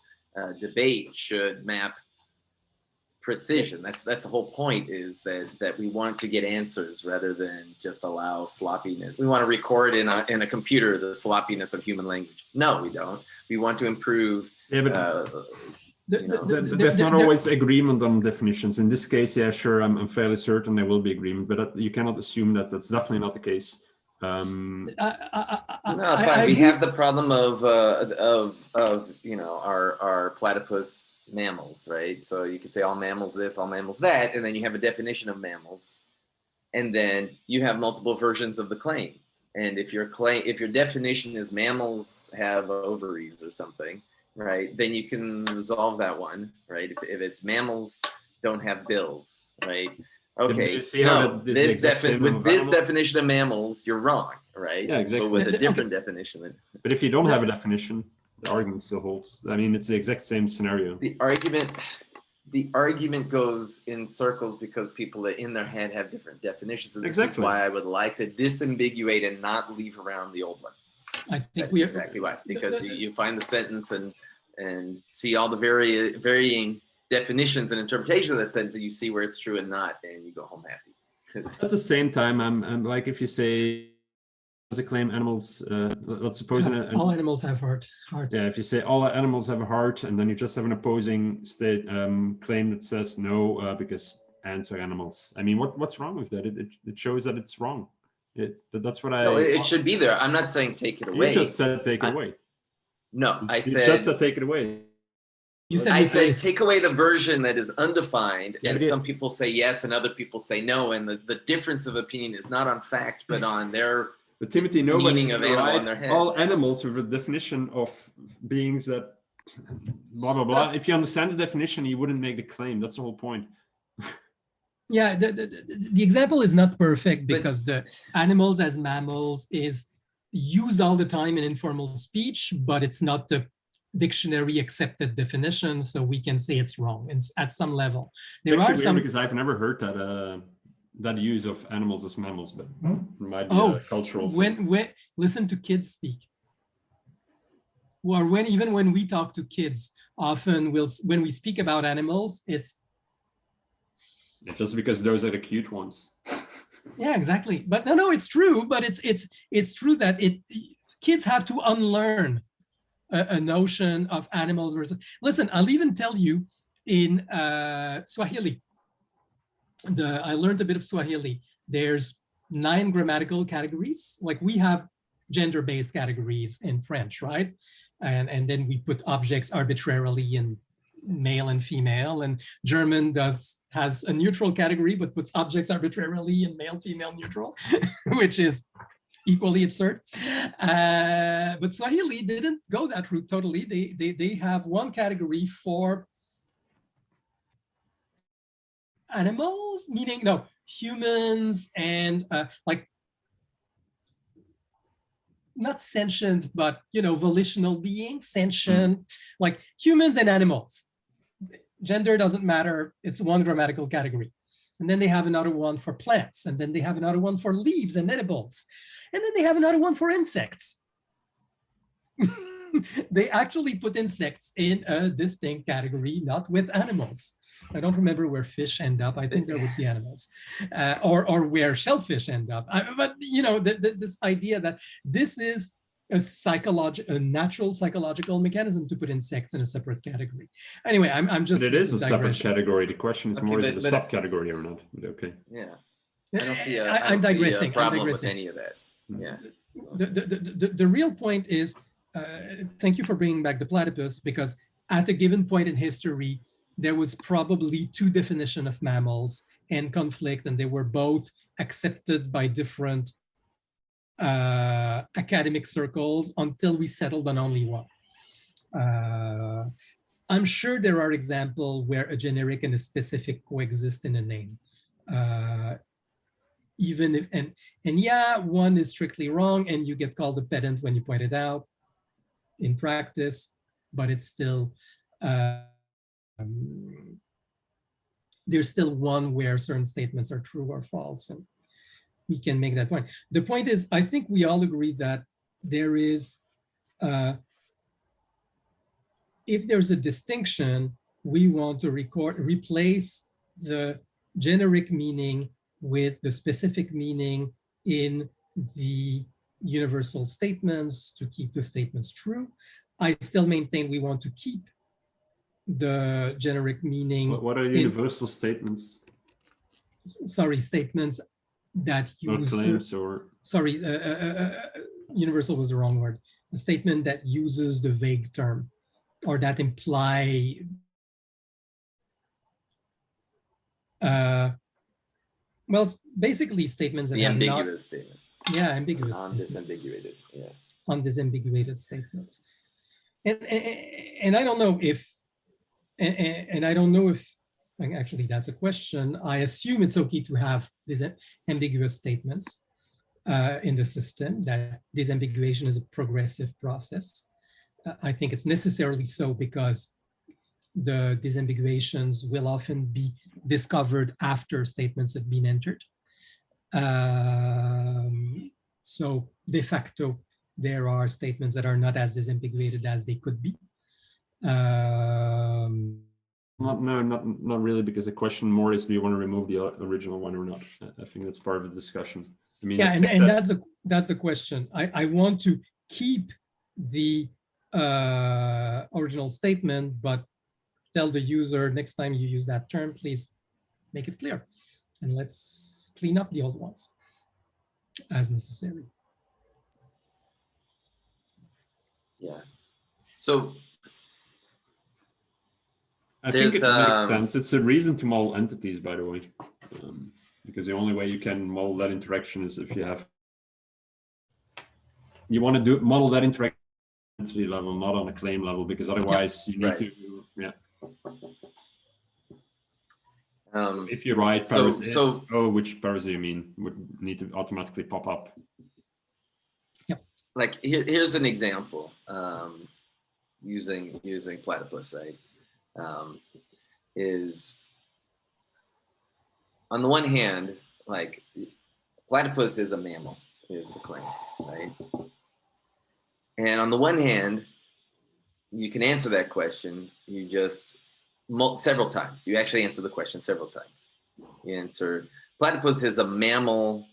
debate should map precision. That's the whole point, is that we want to get answers rather than just allow sloppiness. We want to record in a computer the sloppiness of human language. No, we don't. We want to improve. Yeah, but there's not always agreement on definitions. In this case, yeah, sure, I'm fairly certain there will be agreement, but you cannot assume that that's definitely not the case. No, fine. We have the problem of our platypus mammals, right? So you can say all mammals this, all mammals that, and then you have a definition of mammals, and then you have multiple versions of the claim. And if your definition is mammals have ovaries or something, right, then you can resolve that one, right? If it's mammals don't have bills, right? Okay, no, this definition of mammals, you're wrong, right? Yeah, exactly. But with a different definition. But if you don't have a definition, the argument still holds. I mean, it's the exact same scenario. The argument goes in circles because people in their head have different definitions. And this is why I would like to disambiguate and not leave around the old one. I think that's exactly why, because you find the sentence and see all the varying definitions and interpretations of that sentence, and you see where it's true and not, and you go home happy. At the same time, I'm like, if you say as a claim animals, let's suppose all animals have hearts. Yeah, if you say all animals have a heart, and then you just have an opposing state claim that says no, because ants are animals. I mean, what's wrong with that? It shows that it's wrong. That's what I. No, it should be there. I'm not saying take it away. You just said take it away. No, I said. You just said take it away. I said take away the version that is undefined, and some people say yes, and other people say no, and the difference of opinion is not on fact, but on their but Timothy, nobody of animal in their head. All animals with a definition of beings that blah blah blah. If you understand the definition, you wouldn't make the claim. That's the whole point. Yeah, the example is not perfect because the animals as mammals is used all the time in informal speech, but it's not the dictionary accepted definition, so we can say it's wrong. And at some level, there are some, because I've never heard that use of animals as mammals, but it might be a cultural. When listen to kids speak, or even when we talk to kids, often when we speak about animals, it's just because those are the cute ones. Yeah, exactly. But no, it's true. But it's true that kids have to unlearn a notion of animals versus. Listen, I'll even tell you in Swahili. I learned a bit of Swahili. There's 9 grammatical categories. Like we have gender-based categories in French, right? And then we put objects arbitrarily in male and female, and German has a neutral category but puts objects arbitrarily in male, female, neutral, which is equally absurd. But Swahili didn't go that route totally. They have one category for animals, meaning humans and like not sentient, but volitional beings, sentient, like humans and animals. Gender doesn't matter. It's one grammatical category. And then they have another one for plants. And then they have another one for leaves and edibles. And then they have another one for insects. They actually put insects in a distinct category, not with animals. I don't remember where fish end up. I think they're with the animals, or where shellfish end up. But this idea that this is a natural psychological mechanism to put insects in a separate category. Anyway, I'm just. But it is a separate category. The question is more, is it a subcategory or not? But okay. Yeah. I don't see a problem with any of that. Yeah. The real point is, thank you for bringing back the platypus, because at a given point in history, there was probably 2 definitions of mammals and conflict, and they were both accepted by different academic circles until we settled on only one. I'm sure there are examples where a generic and a specific coexist in a name. Even if, and yeah, one is strictly wrong and you get called a pedant when you point it out in practice, but it's still, there's still one where certain statements are true or false, and we can make that point. The point is, I think we all agree that there is, if there's a distinction, we want to replace the generic meaning with the specific meaning in the universal statements to keep the statements true. I still maintain we want to keep the generic meaning. What are universal statements? Sorry, statements that Not use claims or sorry, universal was the wrong word. A statement that uses the vague term or that imply well, it's basically statements that The have ambiguous statement. yeah, ambiguous Non-disambiguated. Yeah. undisambiguated statements. And I don't know if and I don't know if actually that's a question. I assume it's okay to have these ambiguous statements in the system, that disambiguation is a progressive process. I think it's necessarily so because the disambiguations will often be discovered after statements have been entered. So de facto, there are statements that are not as disambiguated as they could be. not really, because the question more is, do you want to remove the original one or not? I think that's part of the discussion. I mean, yeah, and that's the question. I want to keep the original statement, but tell the user next time you use that term, please make it clear, and let's clean up the old ones as necessary. Yeah. So I think it makes sense. It's a reason to model entities, by the way, because the only way you can model that interaction is if you want to model that interaction at entity level, not on a claim level, because otherwise you need to, yeah. So if you write Paris is, which Paris do you mean, would need to automatically pop up. Yep. Like here's an example, using platypus, right? Is on the one hand, like platypus is a mammal, is the claim, right? And on the one hand, you can answer that question. You just several times. You actually answer the question several times. You answer platypus is a mammal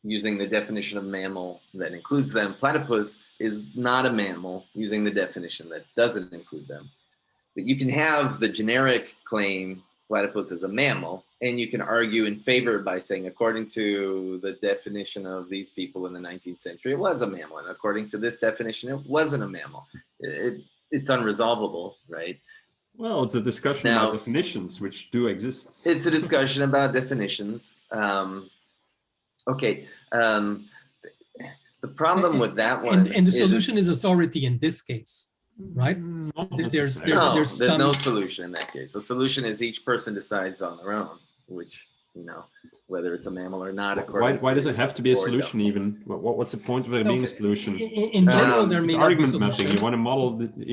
using the definition of mammal that includes them. Platypus is not a mammal using the definition that doesn't include them. But you can have the generic claim platypus is a mammal, and you can argue in favor by saying, according to the definition of these people in the 19th century, it was a mammal. And according to this definition, it wasn't a mammal. It's unresolvable, right? Well, it's a discussion about definitions, which do exist. It's a discussion about definitions. Okay. The problem with that one and the solution is authority in this case, right? There's no solution in that case. The solution is each person decides on their own, which, whether it's a mammal or not. Why does it have to be a solution even? What's the point of it being a solution? In general, there may not be argument mapping. You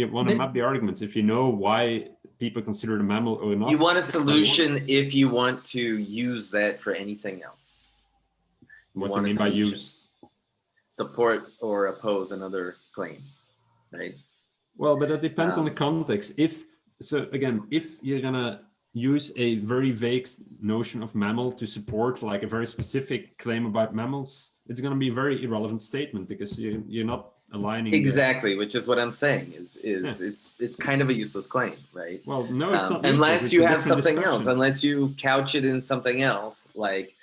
want to map the arguments. If you know why people consider it a mammal or not. You want a solution if you want to use that for anything else. What do you mean by use? Support or oppose another claim, right? Well, but that depends on the context. If you're gonna use a very vague notion of mammal to support like a very specific claim about mammals, it's gonna be a very irrelevant statement because you're not aligning. Exactly, which is what I'm saying. It's kind of a useless claim, right? Well, no, it's not. Unless you have something else, unless you couch it in something else, like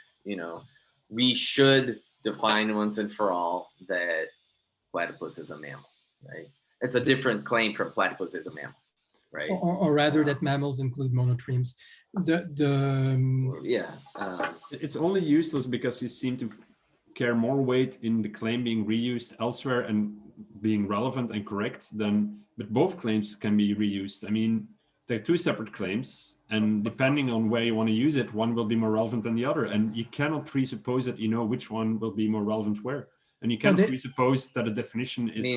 we should define once and for all that platypus is a mammal, right? It's a different claim from platypus is a mammal, right? Or rather that mammals include monotremes. It's only useless because you seem to care more weight in the claim being reused elsewhere and being relevant and correct but both claims can be reused. I mean, they're two separate claims, and depending on where you want to use it, one will be more relevant than the other. And you cannot presuppose that you know which one will be more relevant where. And you cannot presuppose that a definition is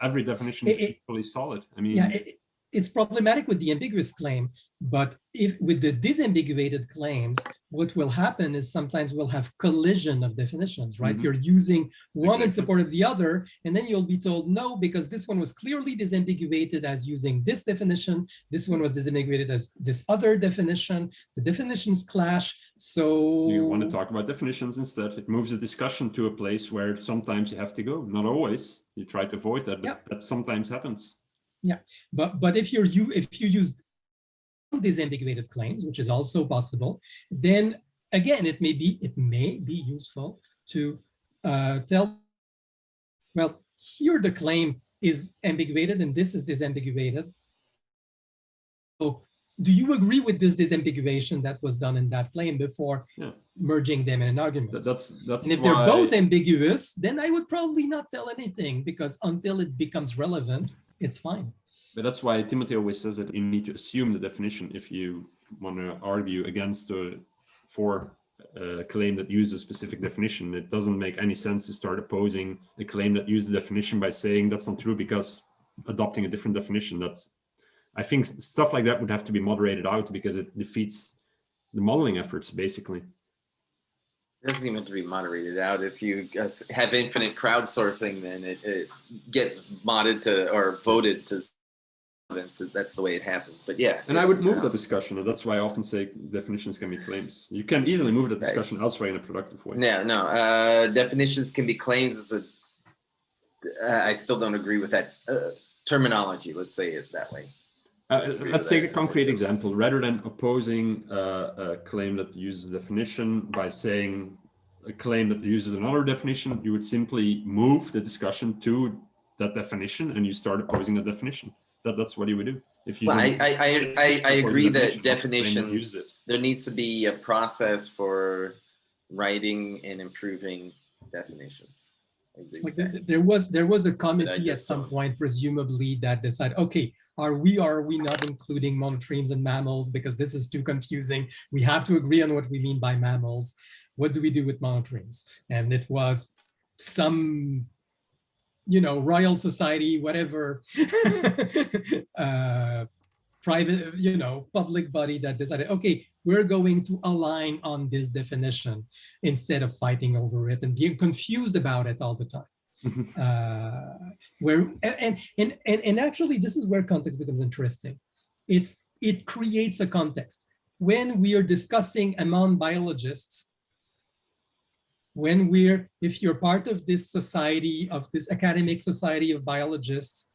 every definition is equally solid. I mean, it's problematic with the ambiguous claim, but if with the disambiguated claims, what will happen is sometimes we'll have collision of definitions, right? Mm-hmm. You're using one in support of the other, and then you'll be told no, because this one was clearly disambiguated as using this definition. This one was disambiguated as this other definition. The definitions clash. So you want to talk about definitions instead. It moves the discussion to a place where sometimes you have to go. Not always. You try to avoid that, but that sometimes happens. Yeah, but if you used disambiguated claims, which is also possible, then again, it may be useful to tell, well, here the claim is ambiguated and this is disambiguated. So do you agree with this disambiguation that was done in that claim before merging them in an argument? That's and if they're both ambiguous, then I would probably not tell anything, because until it becomes relevant, it's fine. But that's why Timothy always says that you need to assume the definition if you want to argue against for a claim that uses a specific definition. It doesn't make any sense to start opposing a claim that uses the definition by saying that's not true because adopting a different definition. I think stuff like that would have to be moderated out because it defeats the modeling efforts, basically. It doesn't even have to be moderated out. If you have infinite crowdsourcing, then it gets modded to or voted to. That's the way it happens. But yeah. And I would move the discussion. And that's why I often say definitions can be claims. You can easily move the discussion elsewhere in a productive way. No. Definitions can be claims. I still don't agree with that terminology. Let's say it that way. Let's take a concrete example. Rather than opposing a claim that uses a definition by saying a claim that uses another definition, you would simply move the discussion to that definition and you start opposing the definition. That's what you would do. If you I agree that definitions, there needs to be a process for writing and improving definitions. Like there was a committee at some point, presumably, that decided, okay, are we not including monotremes and mammals because this is too confusing? We have to agree on what we mean by mammals. What do we do with monotremes? And it was some, Royal Society, whatever, private, public body that decided, okay, we're going to align on this definition instead of fighting over it and being confused about it all the time. And actually, this is where context becomes interesting. It creates a context. When we are discussing among biologists, if you're part of this society, of this academic society of biologists,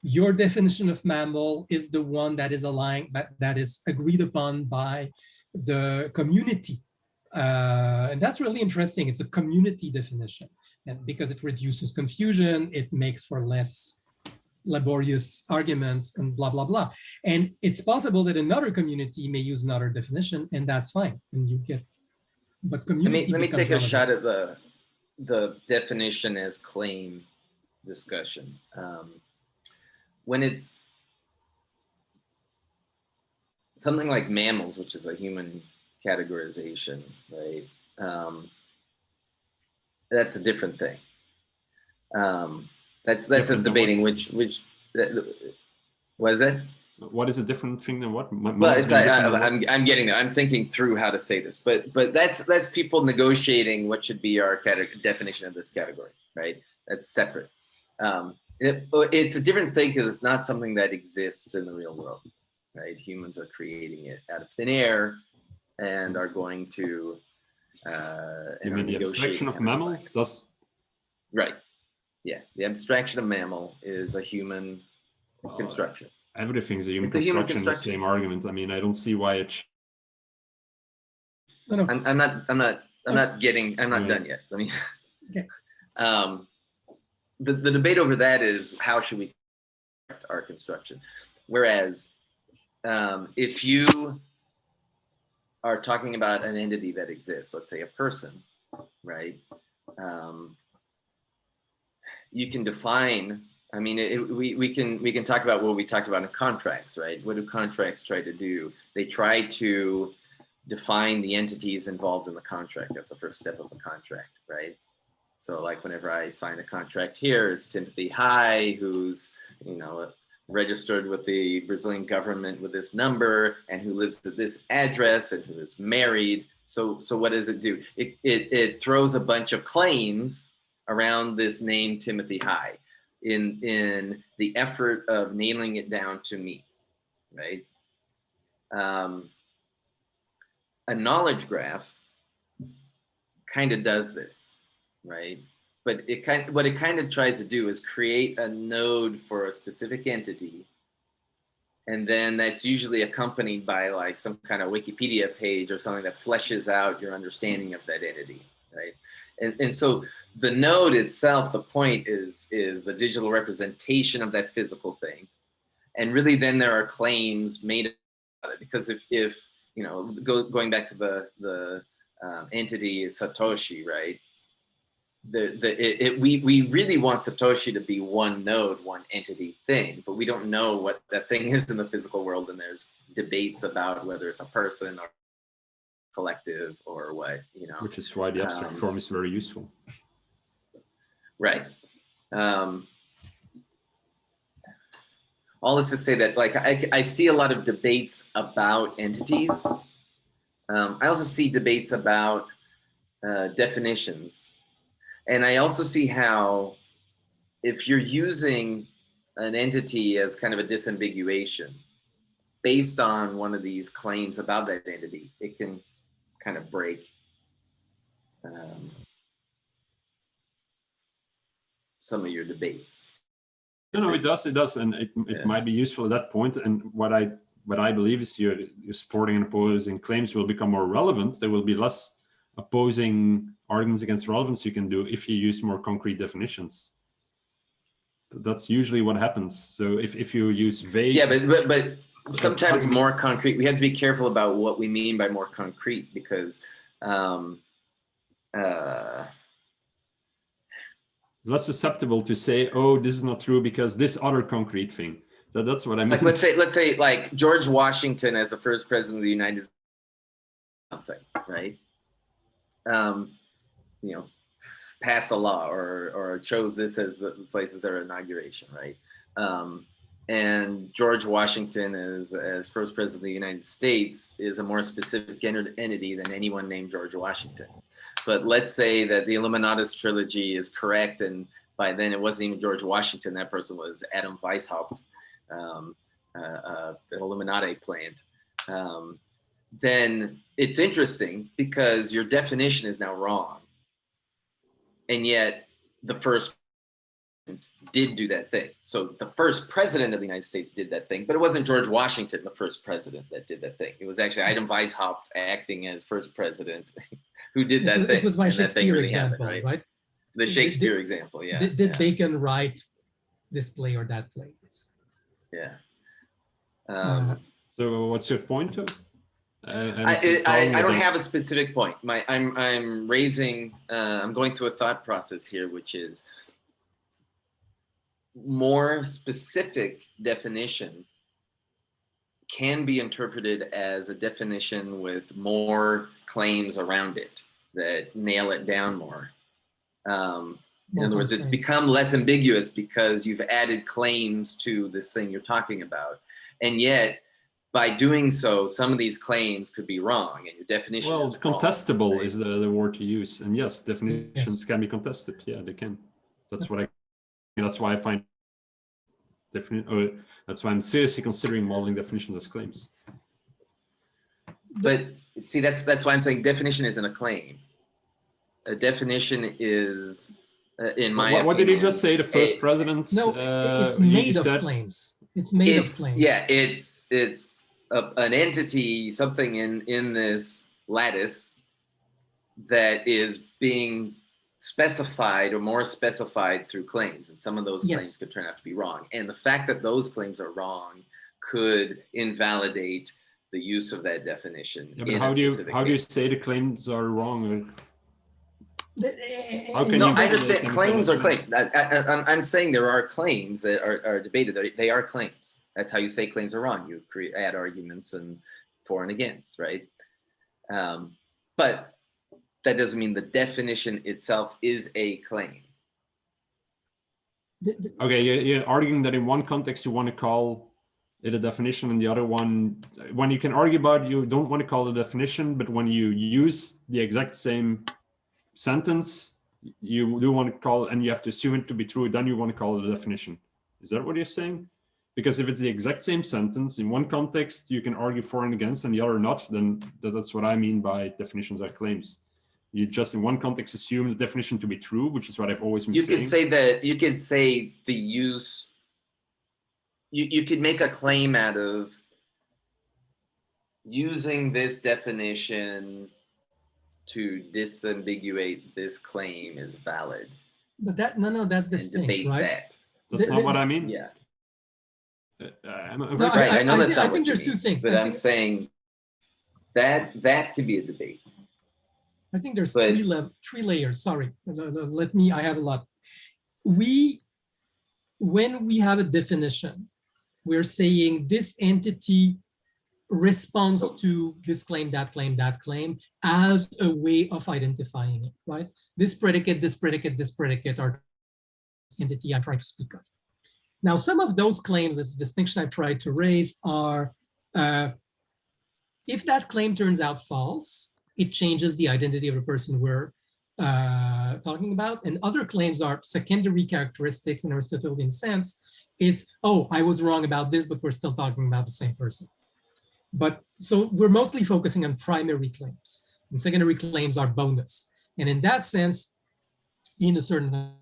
your definition of mammal is the one that is aligned, that is agreed upon by the community. And that's really interesting. It's a community definition. And because it reduces confusion, it makes for less laborious arguments and blah, blah, blah. And it's possible that another community may use another definition, and that's fine. And you get, but community. Let me take a shot at the definition as claim discussion. When it's something like mammals, which is a human categorization, right? That's a different thing. That's us debating which what is it? What is a different thing than what? Well, it's I'm getting there. I'm thinking through how to say this, but that's people negotiating what should be our definition of this category, right? That's separate. It's a different thing because it's not something that exists in the real world, right? Humans are creating it out of thin air and are going to. You mean the abstraction of mammal? Right. Yeah, the abstraction of mammal is a human construction. Everything's a human construction. The same argument. I mean, I don't see why it. No. I'm not done yet. Let me. Okay. The debate over that is how should we construct our construction? Whereas, if you are talking about an entity that exists, let's say a person, right? You can define. I mean, we can talk about what we talked about in contracts, right? What do contracts try to do? They try to define the entities involved in the contract. That's the first step of a contract, right? So like whenever I sign a contract here, it's Timothy High, who's, registered with the Brazilian government with this number and who lives at this address and who is married. So what does it do? It throws a bunch of claims around this name Timothy High in the effort of nailing it down to me, right? A knowledge graph kind of does this, right? But what it kind of tries to do is create a node for a specific entity And then that's usually accompanied by like some kind of Wikipedia page or something that fleshes out your understanding of that entity, right? And so the node itself, the point is the digital representation of that physical thing. And really then there are claims made about it, because if you know, going back to the entity Satoshi, right? We really want Satoshi to be one node, one entity thing, but we don't know what that thing is in the physical world, and there's debates about whether it's a person or collective or what, you know. Which is why the abstract form is very useful. Right. All this to say that, like, I see a lot of debates about entities. I also see debates about definitions. And I also see how if you're using an entity as kind of a disambiguation based on one of these claims about that entity, it can kind of break some of your debates. No, it does, and it might be useful at that point. And what I believe is your supporting and opposing claims will become more relevant. There will be less opposing arguments against relevance you can do if you use more concrete definitions. That's usually what happens. So if you use vague, yeah, but sometimes more concrete. We have to be careful about what we mean by more concrete, because less susceptible to say, oh, this is not true because this other concrete thing. That's what I mean. Like let's say like George Washington as the first president of the United States, something, right? You know, pass a law or chose this as the place as their inauguration, right? And George Washington as first president of the United States is a more specific entity than anyone named George Washington. But let's say that the Illuminatus trilogy is correct, and by then it wasn't even George Washington, that person was Adam Weishaupt, the Illuminati plant. Then it's interesting because your definition is now wrong. And yet the first did do that thing. So the first president of the United States did that thing, but it wasn't George Washington, the first president, that did that thing. It was actually Adam Weishaupt acting as first president who did that thing. It was my Shakespeare really example, happened, right? The Shakespeare example, yeah. Did Bacon write this play or that play? Yeah. So what's your point, though? I don't have a specific point. I'm going through a thought process here, which is more specific definition can be interpreted as a definition with more claims around it that nail it down more. In other words, it's become less ambiguous because you've added claims to this thing you're talking about. And yet, by doing so, some of these claims could be wrong, and your definition is wrong, contestable, right? is the word to use. And yes, definitions can be contested. Yeah, they can. That's what that's why I find that's why I'm seriously considering modeling definitions as claims. But see, that's why I'm saying definition isn't a claim. A definition is, in my opinion, what did you just say? The first president? No, it's made of claims. It's made of claims. Yeah, it's an entity, something in this lattice that is being specified or more specified through claims, and some of those claims could turn out to be wrong. And the fact that those claims are wrong could invalidate the use of that definition. Yeah, but how do you say the claims are wrong? I understand claims are claims. I'm saying there are claims that are debated. They are claims. That's how you say claims are wrong. You add arguments and for and against, right? But that doesn't mean the definition itself is a claim. Okay, you're arguing that in one context you want to call it a definition, and the other one, when you can argue about, you don't want to call it a definition, but when you use the exact same sentence, you do want to call, and you have to assume it to be true, then you want to call it a definition. Is that what you're saying? Because if it's the exact same sentence, in one context you can argue for and against, and the other not, then that's what I mean by definitions are claims. You just in one context assume the definition to be true, which is what I've always been saying. You could say the use, you could make a claim out of using this definition to disambiguate this claim is valid. But that no, that's And distinct, debate right? that. That's not what I mean. Yeah. No, Right. I know that's not I what think you there's mean, two things. but I I'm think, saying that could be a debate. I think there's But- three layers. Sorry, let me. I have a lot. When we have a definition, we're saying this entity responds to this claim, that claim, that claim as a way of identifying it, right? This predicate, this predicate, this predicate are entity I'm trying to speak of. Now, some of those claims, this distinction I've tried to raise are, if that claim turns out false, it changes the identity of the person we're talking about. And other claims are secondary characteristics in Aristotelian sense. It's, oh, I was wrong about this, but we're still talking about the same person. But so we're mostly focusing on primary claims, and secondary claims are bonus. And in that sense, in a certain,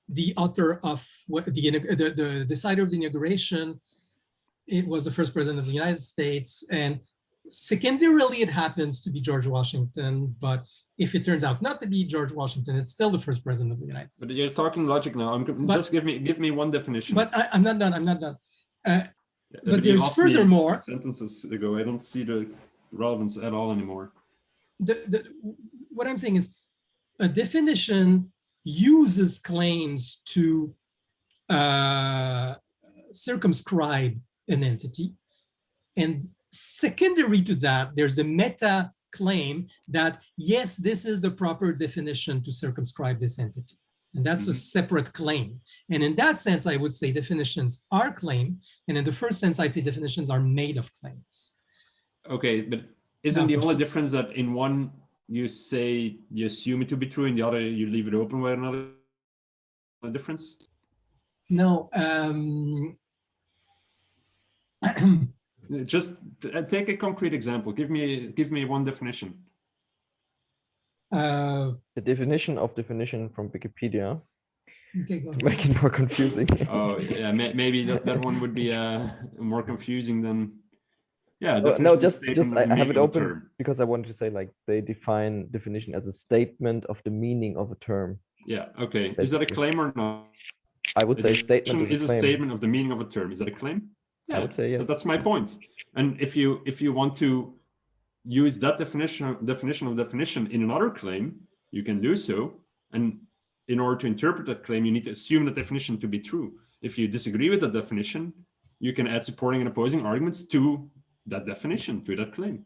the author of what the decider of the inauguration, it was the first president of the United States, and secondarily it happens to be George Washington, but if it turns out not to be George Washington, it's still the first president of the United States. But you're talking logic now. Just give me one definition. But I'm not done. I'm not done. But you there's asked me furthermore sentences ago. I don't see the relevance at all anymore. What I'm saying is a definition uses claims to circumscribe an entity. And secondary to that, there's the meta claim that, yes, this is the proper definition to circumscribe this entity. And that's a separate claim. And in that sense, I would say definitions are claim. And in the first sense, I'd say definitions are made of claims. Okay, but isn't the only difference that in one you say you assume it to be true, in the other you leave it open with another difference? No. Just take a concrete example. Give me one definition. The definition of definition from Wikipedia Okay, go to ahead. make it more confusing. Oh, yeah, maybe that one would be more confusing than, yeah. No, definition just statement of I the have meaning it of a open term. because I wanted to say, like, they define definition as a statement of the meaning of a term. Yeah, okay. Is that a claim or not? I would say statement is is a a claim. statement of the meaning of a term. Is that a claim? I would say yes. That's my point. And if you want to use that definition of definition in another claim, you can do so. And in order to interpret that claim, you need to assume that definition to be true. If you disagree with that definition, you can add supporting and opposing arguments to that definition, to that claim,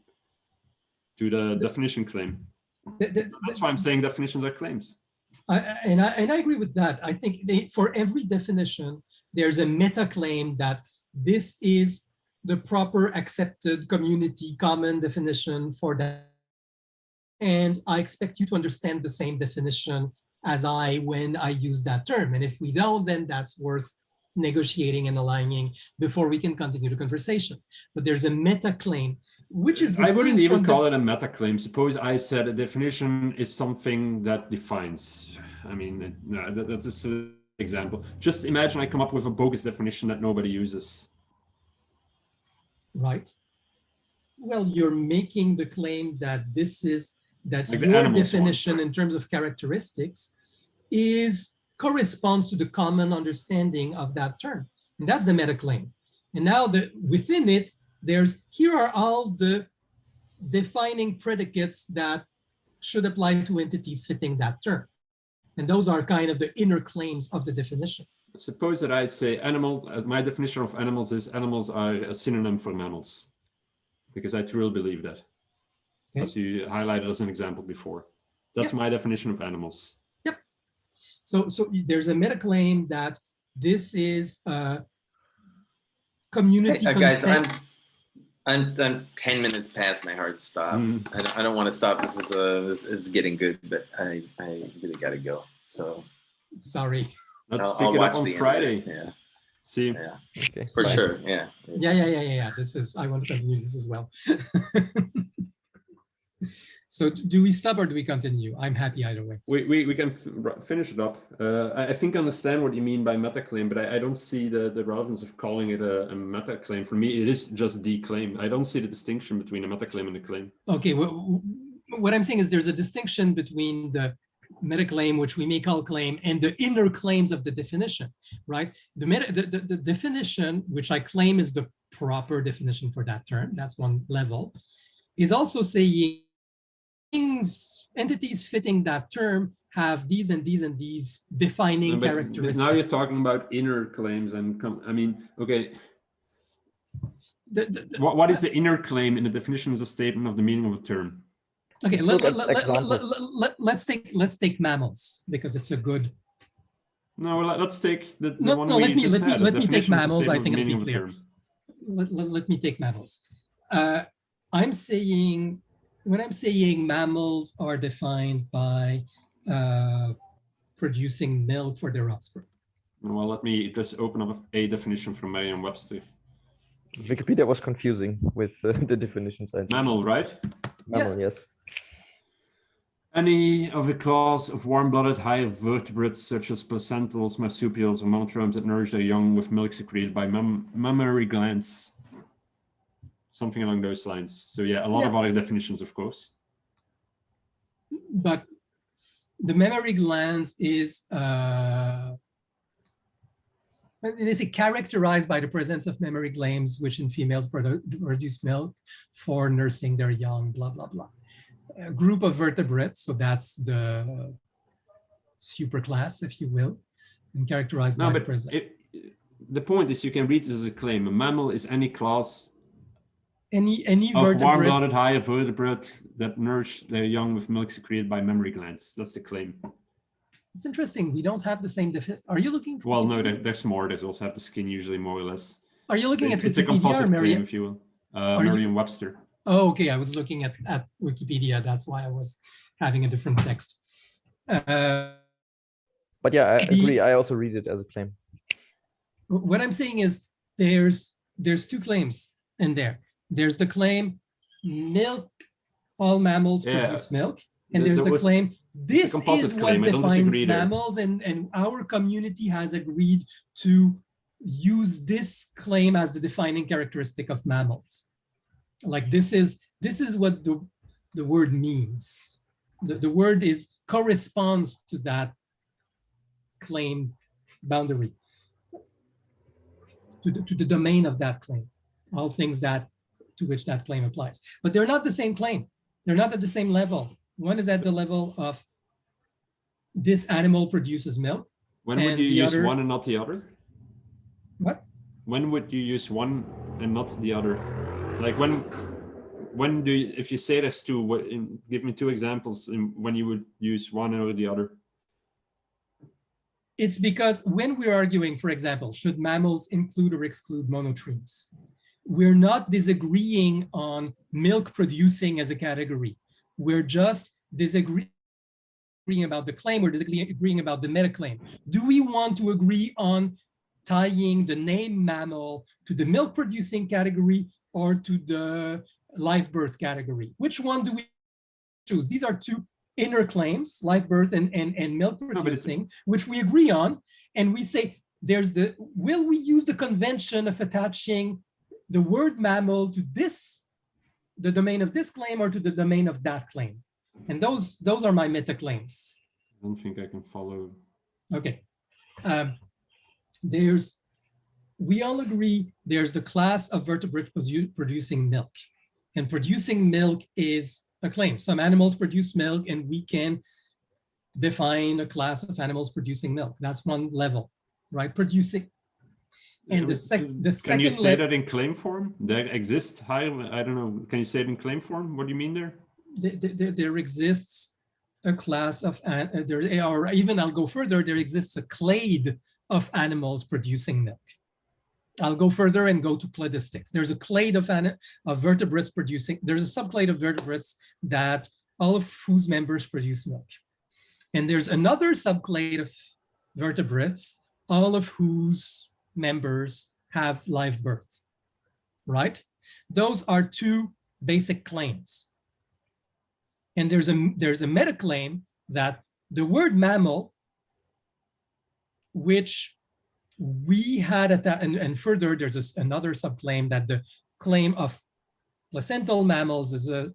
to the definition claim. That's why I'm saying definitions are claims. And I agree with that. I think for every definition, there's a meta claim that this is the proper accepted community common definition for that. And I expect you to understand the same definition as I when I use that term. And if we don't, then that's worth negotiating and aligning before we can continue the conversation. But there's a meta claim, which is I wouldn't even call it a meta claim. Suppose I said a definition is something that defines. I mean, no, that's an example. Just imagine I come up with a bogus definition that nobody uses. Right. Well, you're making the claim that this is that like your definition in terms of characteristics corresponds to the common understanding of that term. And that's the meta claim. And now within it, here are all the defining predicates that should apply to entities fitting that term. And those are kind of the inner claims of the definition. Suppose that I say animal, my definition of animals is animals are a synonym for mammals, because I truly believe that. Okay. As you highlighted as an example before. That's my definition of animals. Yep. So there's a meta claim that this is community consent. Guys, I'm 10 minutes past my hard stop. I don't want to stop. This is getting good, but I really got to go. So sorry. Let's pick it up on Friday. Yeah. See. Yeah. Okay. For sure. Yeah. Yeah. This is. I want to continue this as well. So do we stop or do we continue? I'm happy either way. We can finish it up. I think I understand what you mean by meta claim, but I don't see the relevance of calling it a meta claim. For me, it is just the claim. I don't see the distinction between a meta claim and a claim. Okay, what I'm saying is there's a distinction between the meta claim, which we may call claim, and the inner claims of the definition, right? The definition, which I claim is the proper definition for that term, that's one level, is also saying entities fitting that term have these and these and these defining characteristics. Now you're talking about inner claims, and I mean, okay. What is the inner claim in the definition of the statement of the meaning of a term? Okay, let's take mammals because it's a good. No, let's take the no, one no, we let me just had. let me take mammals. I Of the think it'll meaning be of a clear. term. Let me take mammals. I'm saying, when I'm saying mammals are defined by producing milk for their offspring. Well, let me just open up a definition from Merriam-Webster. Wikipedia was confusing with the definitions. Mammal, right? Mammal, Yeah. yes. Any of a class of warm-blooded higher vertebrates such as placentals, marsupials, or mammatromes that nourish their young with milk secreted by mammary glands. Something along those lines. So yeah, a lot of other definitions, of course. But the mammary glands is characterized by the presence of mammary glands, which in females produce milk for nursing their young, blah, blah, blah. A group of vertebrates, so that's the superclass, if you will, and characterized by the presence. The point is, you can read this as a claim. A mammal is any class any of vertebrate, warm-blooded higher vertebrate that nourish their young with milk secreted by mammary glands. That's the claim. It's interesting. We don't have the same definition. Are you looking? Well, no, there's more. They also have the skin usually more or less. Are you looking at It's a Wikipedia composite or claim, if you will. Merriam-Webster. Oh, okay. I was looking at Wikipedia. That's why I was having a different text. But yeah, I agree. I also read it as a claim. What I'm saying is there's two claims in there. There's the claim milk, all mammals produce milk. And there's the claim, this is what defines mammals, and our community has agreed to use this claim as the defining characteristic of mammals. Like this is what the word means. The word corresponds to that claim boundary, to the domain of that claim, all things to which that claim applies. But they're not the same claim. They're not at the same level. One is at the level of this animal produces milk. When would you use one and not the other? What? When would you use one and not the other? Like when do you, if you say there's two, give me two examples when you would use one or the other. It's because when we're arguing, for example, should mammals include or exclude monotremes, we're not disagreeing on milk producing as a category. We're just disagreeing about the claim, we're disagreeing about the meta-claim. Do we want to agree on tying the name mammal to the milk-producing category or to the live birth category? Which one do we choose? These are two inner claims, live birth and milk-producing, which we agree on. And we say, will we use the convention of attaching the word mammal to the domain of this claim or to the domain of that claim? And those are my meta claims. I don't think I can follow. Okay. We all agree there's the class of vertebrates producing milk, and producing milk is a claim. Some animals produce milk, and we can define a class of animals producing milk. That's one level, right? Producing. And the second. Can you say that in claim form? There exists higher. I don't know. Can you say it in claim form? What do you mean there? There exists a class of, or even I'll go further. There exists a clade of animals producing milk. I'll go further and go to cladistics. There's a clade of vertebrates producing. There's a subclade of vertebrates that all of whose members produce milk, and there's another subclade of vertebrates, all of whose members have live birth, right? Those are two basic claims. And there's a meta claim that the word mammal, which we had at that, and further, there's another subclaim that the claim of placental mammals is a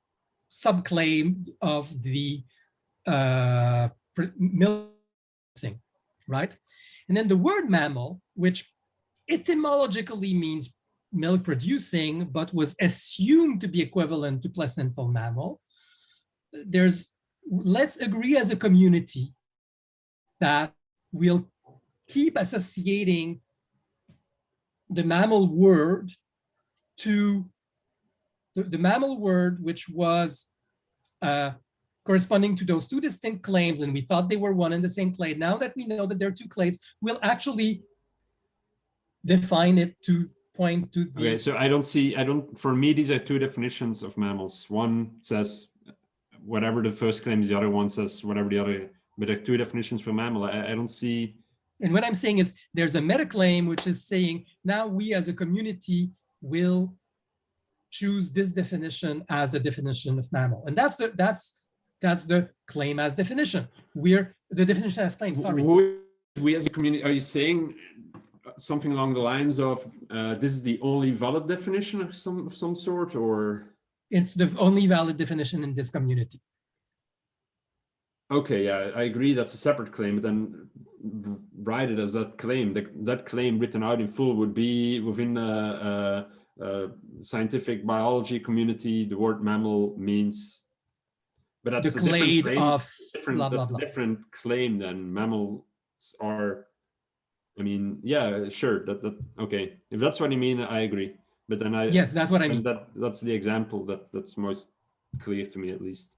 subclaim of the milk, right? And then the word mammal, which etymologically means milk producing, but was assumed to be equivalent to placental mammal. Let's agree as a community that we'll keep associating the mammal word to the mammal word, which was corresponding to those two distinct claims, and we thought they were one and the same clade. Now that we know that there are two clades, we'll actually define it to point to the... Okay, so for me, these are two definitions of mammals. One says whatever the first claim is, the other one says whatever the other, but there are two definitions for mammal. I don't see... And what I'm saying is there's a meta claim, which is saying now we as a community will choose this definition as the definition of mammal. And that's the claim as definition. We're the definition as claim, sorry. We as a community, are you saying something along the lines of this is the only valid definition of some sort, or? It's the only valid definition in this community. Okay, yeah, I agree that's a separate claim, but then write it as that claim. That claim written out in full would be within scientific biology community. The word mammal means, but that's the a different clade claim. of Different, that's a different claim than mammals are. I mean, yeah, sure. That okay. If that's what you mean, I agree. But then yes, that's what I mean. That's the example that's most clear to me, at least.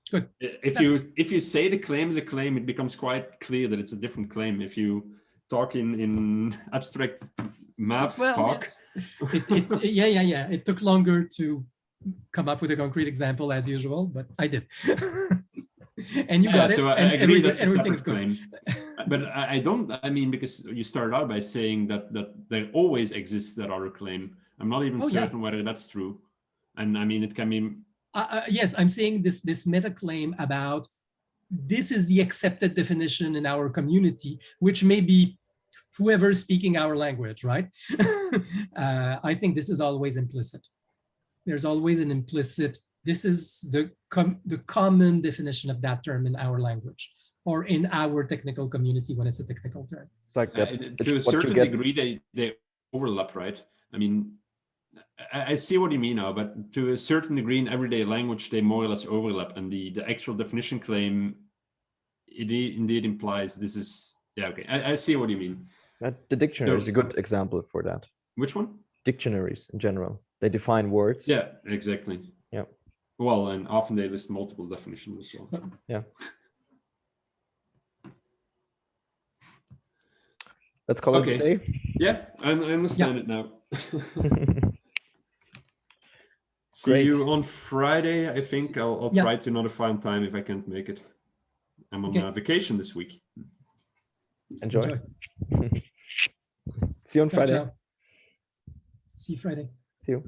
Good. If you say the claim is a claim, it becomes quite clear that it's a different claim. If you talk in abstract math talk. Yes. Yeah. It took longer to come up with a concrete example as usual, but I did. And you got it. So I agree that's a separate claim. But I mean, because you started out by saying that there always exists that other claim. I'm not even certain whether that's true. And I mean, it can be... yes, I'm saying this meta claim about this is the accepted definition in our community, which may be whoever's speaking our language, right? I think this is always implicit. There's always an implicit, this is the common definition of that term in our language or in our technical community when it's a technical term. It's like that. To a certain degree, they overlap, right? I mean, I see what you mean now, but to a certain degree in everyday language, they more or less overlap. And the actual definition claim, it indeed implies this is, yeah, okay. I see what you mean. The dictionary is a good example for that. Which one? Dictionaries in general. They define words. Yeah, exactly. Yeah. Well, and often they list multiple definitions as well. Yeah. Let's call it a day. Yeah, I understand it now. See you on Friday. I think I'll try to notify on time if I can't make it. I'm on vacation this week. Enjoy. See you on Friday. Ciao. See you Friday. See you.